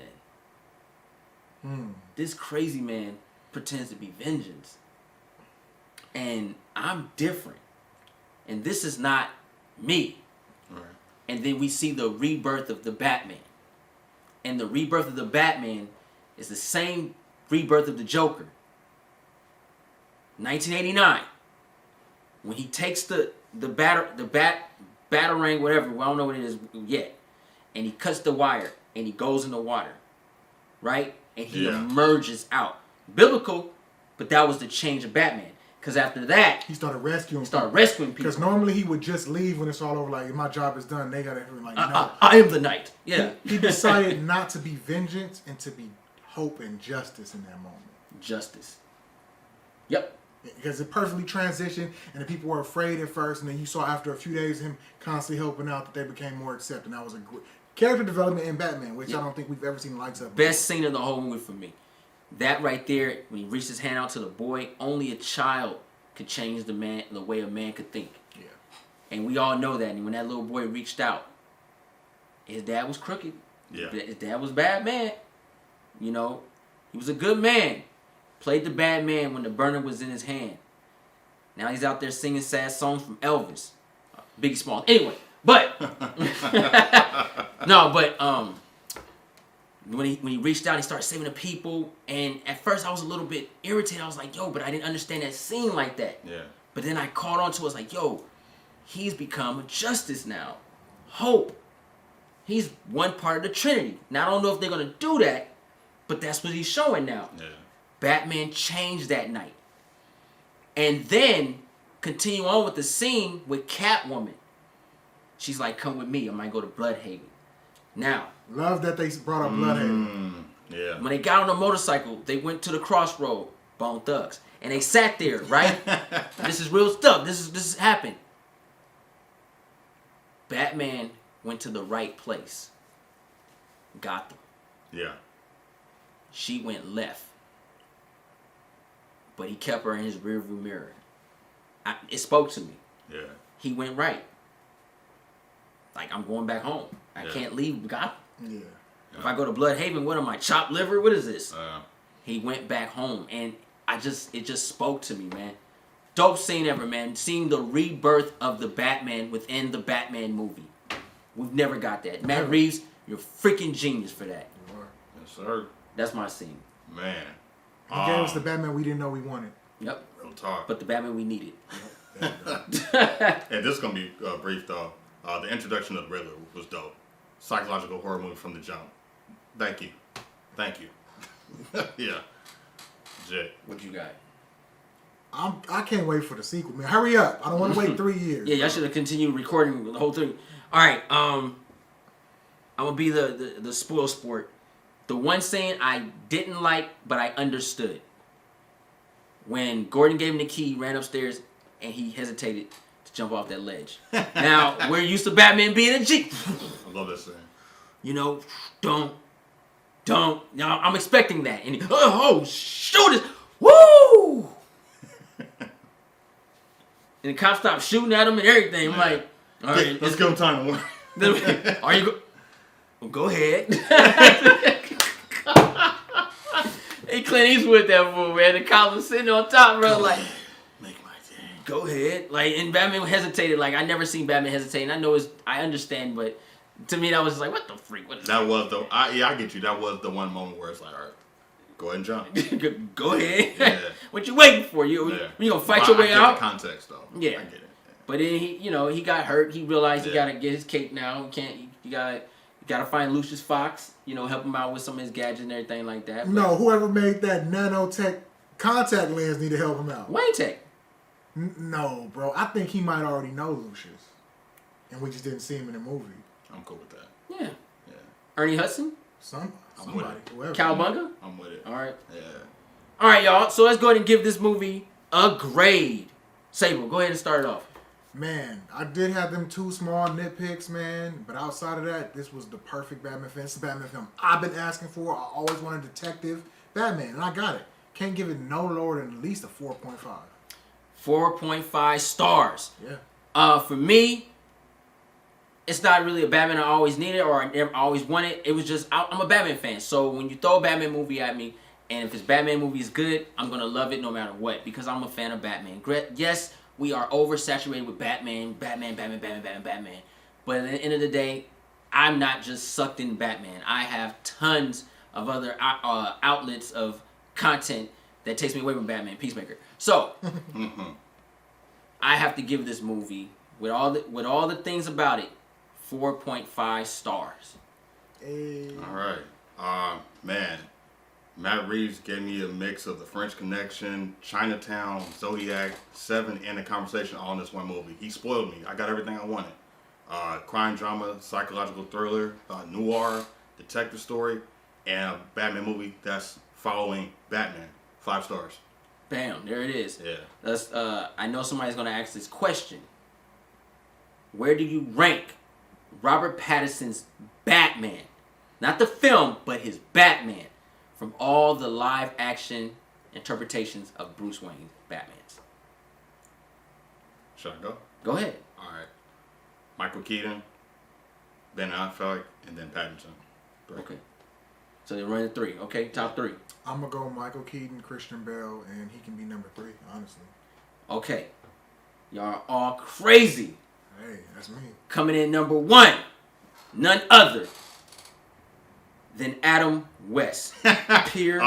then." This crazy man pretends to be Vengeance. And I'm different. And this is not me. Right. And then we see the rebirth of the Batman. And the rebirth of the Batman is the same rebirth of the Joker. 1989. When he takes the batarang, whatever, I don't know what it is yet. And he cuts the wire and he goes in the water. Right? And he emerges out. Biblical, but that was the change of Batman. Because after that, he started rescuing people. Because normally he would just leave when it's all over. Like, my job is done. They got to like, no. I am the knight. Yeah. He decided not to be vengeance and to be hope and justice in that moment. Justice. Yep. Because it perfectly transitioned, and the people were afraid at first, and then you saw after a few days him constantly helping out that they became more accepting. That was a great character development in Batman, which I don't think we've ever seen the likes of. Best scene of the whole movie for me. That right there, when he reached his hand out to the boy, only a child could change the way a man could think. Yeah. And we all know that. And when that little boy reached out, his dad was crooked. Yeah. His dad was a bad man. He was a good man. Played the bad man when the burner was in his hand. Now he's out there singing sad songs from Elvis, Biggie Smalls. Anyway, but no, but when he reached out, he started saving the people. And at first, I was a little bit irritated. I was like, yo, but I didn't understand that scene like that. Yeah. But then I caught on to it. I was like, yo, he's become justice now. Hope. He's one part of the Trinity. Now, I don't know if they're going to do that, but that's what he's showing now. Yeah. Batman changed that night. And then continue on with the scene with Catwoman. She's like, come with me. I might go to Bloodhaven. Now. Love that they brought up Bloodhaven. Yeah. When they got on a motorcycle, they went to the crossroad, Bone Thugs. And they sat there, right? This is real stuff. This is happened. Batman went to the right place. Gotham. Yeah. She went left. But he kept her in his rearview mirror. It spoke to me. Yeah. He went right. Like, I'm going back home. I can't leave Gotham. Yeah. If I go to Bloodhaven, what am I? Chopped liver? What is this? Uh, He went back home, and it just spoke to me, man. Dope scene ever, man. Seeing the rebirth of the Batman within the Batman movie. We've never got that. Matt Reeves, you're a freaking genius for that. yes, sir. That's my scene. Man. He gave us the Batman we didn't know we wanted. Yep. Real talk. But the Batman we needed. And this is going to be brief, though. The introduction of the Riddler was dope. Psychological horror movie from the jump. Thank you. Yeah. Jay. What you got? I can't wait for the sequel, man. Hurry up. I don't want to wait 3 years. Yeah, y'all should have continued recording the whole thing. All right, I'm gonna be the spoil sport. The one scene I didn't like, but I understood. When Gordon gave him the key, ran upstairs, and he hesitated to jump off that ledge. Now, we're used to Batman being a G. I love that scene. You know, don't. Now, I'm expecting that. And shoot it. Woo! And the cop stopped shooting at him and everything. I'm like, all right, let's give him time to work. Are you well, go ahead. Hey, Clint Eastwood, that fool, man. The cop was sitting on top, bro, like, Make my day. go ahead. Like, and Batman hesitated. Like, I never seen Batman hesitate. And I understand, but to me, that was just like, what the freak? What is That was the, I get you. That was the one moment where it's like, all right, go ahead and jump. Go ahead. Yeah. What you waiting for? You gonna fight your way out? The context though. Yeah. I get it. But then he got hurt. He realized he gotta get his cape now. He can't. You gotta find Lucius Fox. Help him out with some of his gadgets and everything like that. But No, whoever made that nanotech contact lens need to help him out. Wayne Tech. No, bro. I think he might already know Lucius, and we just didn't see him in the movie. I'm cool with that. Yeah. Yeah. Ernie Hudson. I'm Somebody, with it. whoever. Cowabunga. I'm with it. All right. Yeah. All right, y'all. So let's go ahead and give this movie a grade. Sable, go ahead and start it off. Man, I did have them two small nitpicks, man. But outside of that, this was the perfect Batman film. It's the Batman film I've been asking for. I always wanted a detective Batman, and I got it. Can't give it no lower than at least a 4.5. 4.5 stars. Yeah. For me, it's not really a Batman I always needed or I never always wanted. It was just, I'm a Batman fan. So when you throw a Batman movie at me, and if his Batman movie is good, I'm going to love it no matter what because I'm a fan of Batman. Yes, we are oversaturated with Batman. But at the end of the day, I'm not just sucked in Batman. I have tons of other outlets of content that takes me away from Batman, Peacemaker. So, I have to give this movie, with all the things about it, 4.5 stars. Hey. All right. Man, Matt Reeves gave me a mix of The French Connection, Chinatown, Zodiac, Seven, and The Conversation all in this one movie. He spoiled me. I got everything I wanted. Crime drama, psychological thriller, noir, detective story, and a Batman movie that's following Batman. 5 stars. Bam, there it is. Yeah. That's I know somebody's gonna ask this question. Where do you rank Robert Pattinson's Batman? Not the film, but his Batman from all the live action interpretations of Bruce Wayne's Batmans. Should I go? Go ahead. All right. Michael Keaton, Ben Affleck, and then Pattinson. 3. Okay. So they're running 3. Okay, top 3. I'm going to go Michael Keaton, Christian Bale, and he can be number 3, honestly. Okay. Y'all are all crazy. Hey, that's me. Coming in number 1, none other than Adam West. Pierre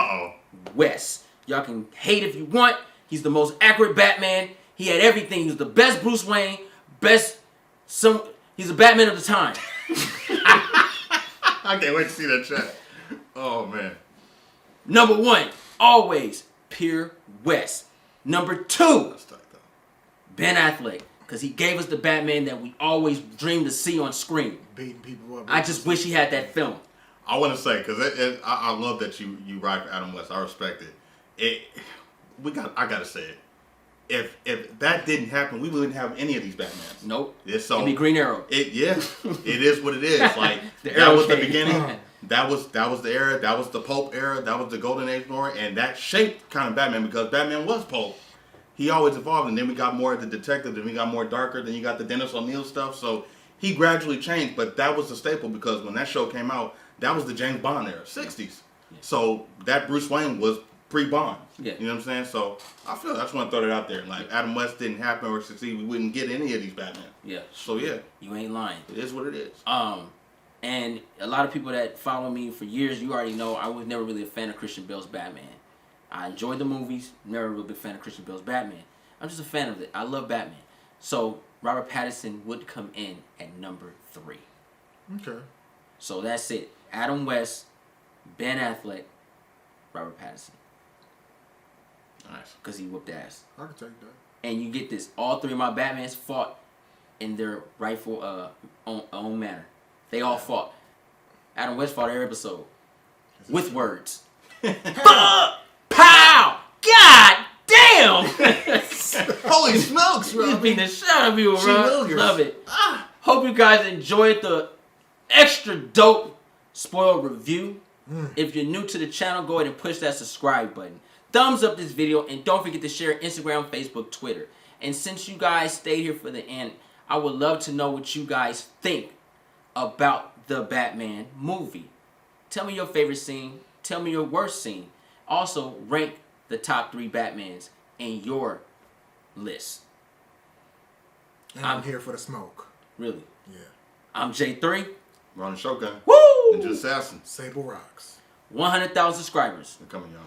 West. Y'all can hate if you want. He's the most accurate Batman. He had everything. He was the best Bruce Wayne. He's a Batman of the time. I can't wait to see that chat. Oh, man. Number 1, always, Pierre West. Number 2, That's tight, though. Ben Affleck. Because he gave us the Batman that we always dreamed to see on screen. Beating people up. I just wish he had that film. I want to say, because I love that you ride for Adam West. I respect it. I got to say it. If that didn't happen, we wouldn't have any of these Batmans. Nope. So, it'd be Green Arrow. It is what it is. Like that Arrow was the came. beginning. That was the era. That was the Pope era. That was the Golden Age era, and that shaped kind of Batman because Batman was Pope. He always evolved, and then we got more of the detective, then we got more darker, then you got the Dennis O'Neil stuff. So he gradually changed, but that was the staple because when that show came out, that was the James Bond era, 60s. Yeah. So that Bruce Wayne was pre-Bond. Yeah. You know what I'm saying? So I feel I just want to throw that out there. Like Adam West didn't happen or succeed, we wouldn't get any of these Batman. Yeah. So yeah. You ain't lying. It is what it is. And a lot of people that follow me for years, you already know I was never really a fan of Christian Bale's Batman. I enjoyed the movies, never really been a fan of Christian Bale's Batman. I'm just a fan of it. I love Batman. So Robert Pattinson would come in at number 3. Okay. So that's it. Adam West, Ben Affleck, Robert Pattinson. Nice. Because he whooped ass. I can take that. And you get this. All 3 of my Batmans fought in their rightful own manner. They all fought. Adam West fought every episode. With words. Pow! God damn! Holy smokes, bro. He's beating the shit out of people, bro. Williams. Love it. Hope you guys enjoyed the extra dope spoiled review. If you're new to the channel, go ahead and push that subscribe button. Thumbs up this video, and don't forget to share Instagram, Facebook, Twitter. And since you guys stayed here for the end, I would love to know what you guys think about the Batman movie. Tell me your favorite scene. Tell me your worst scene. Also, rank the top 3 Batmans in your list. And I'm here for the smoke. Really? Yeah. I'm J3. Ronin Shogun. Woo! Ninja Assassin. Sable Rocks. 100,000 subscribers. They're coming, y'all.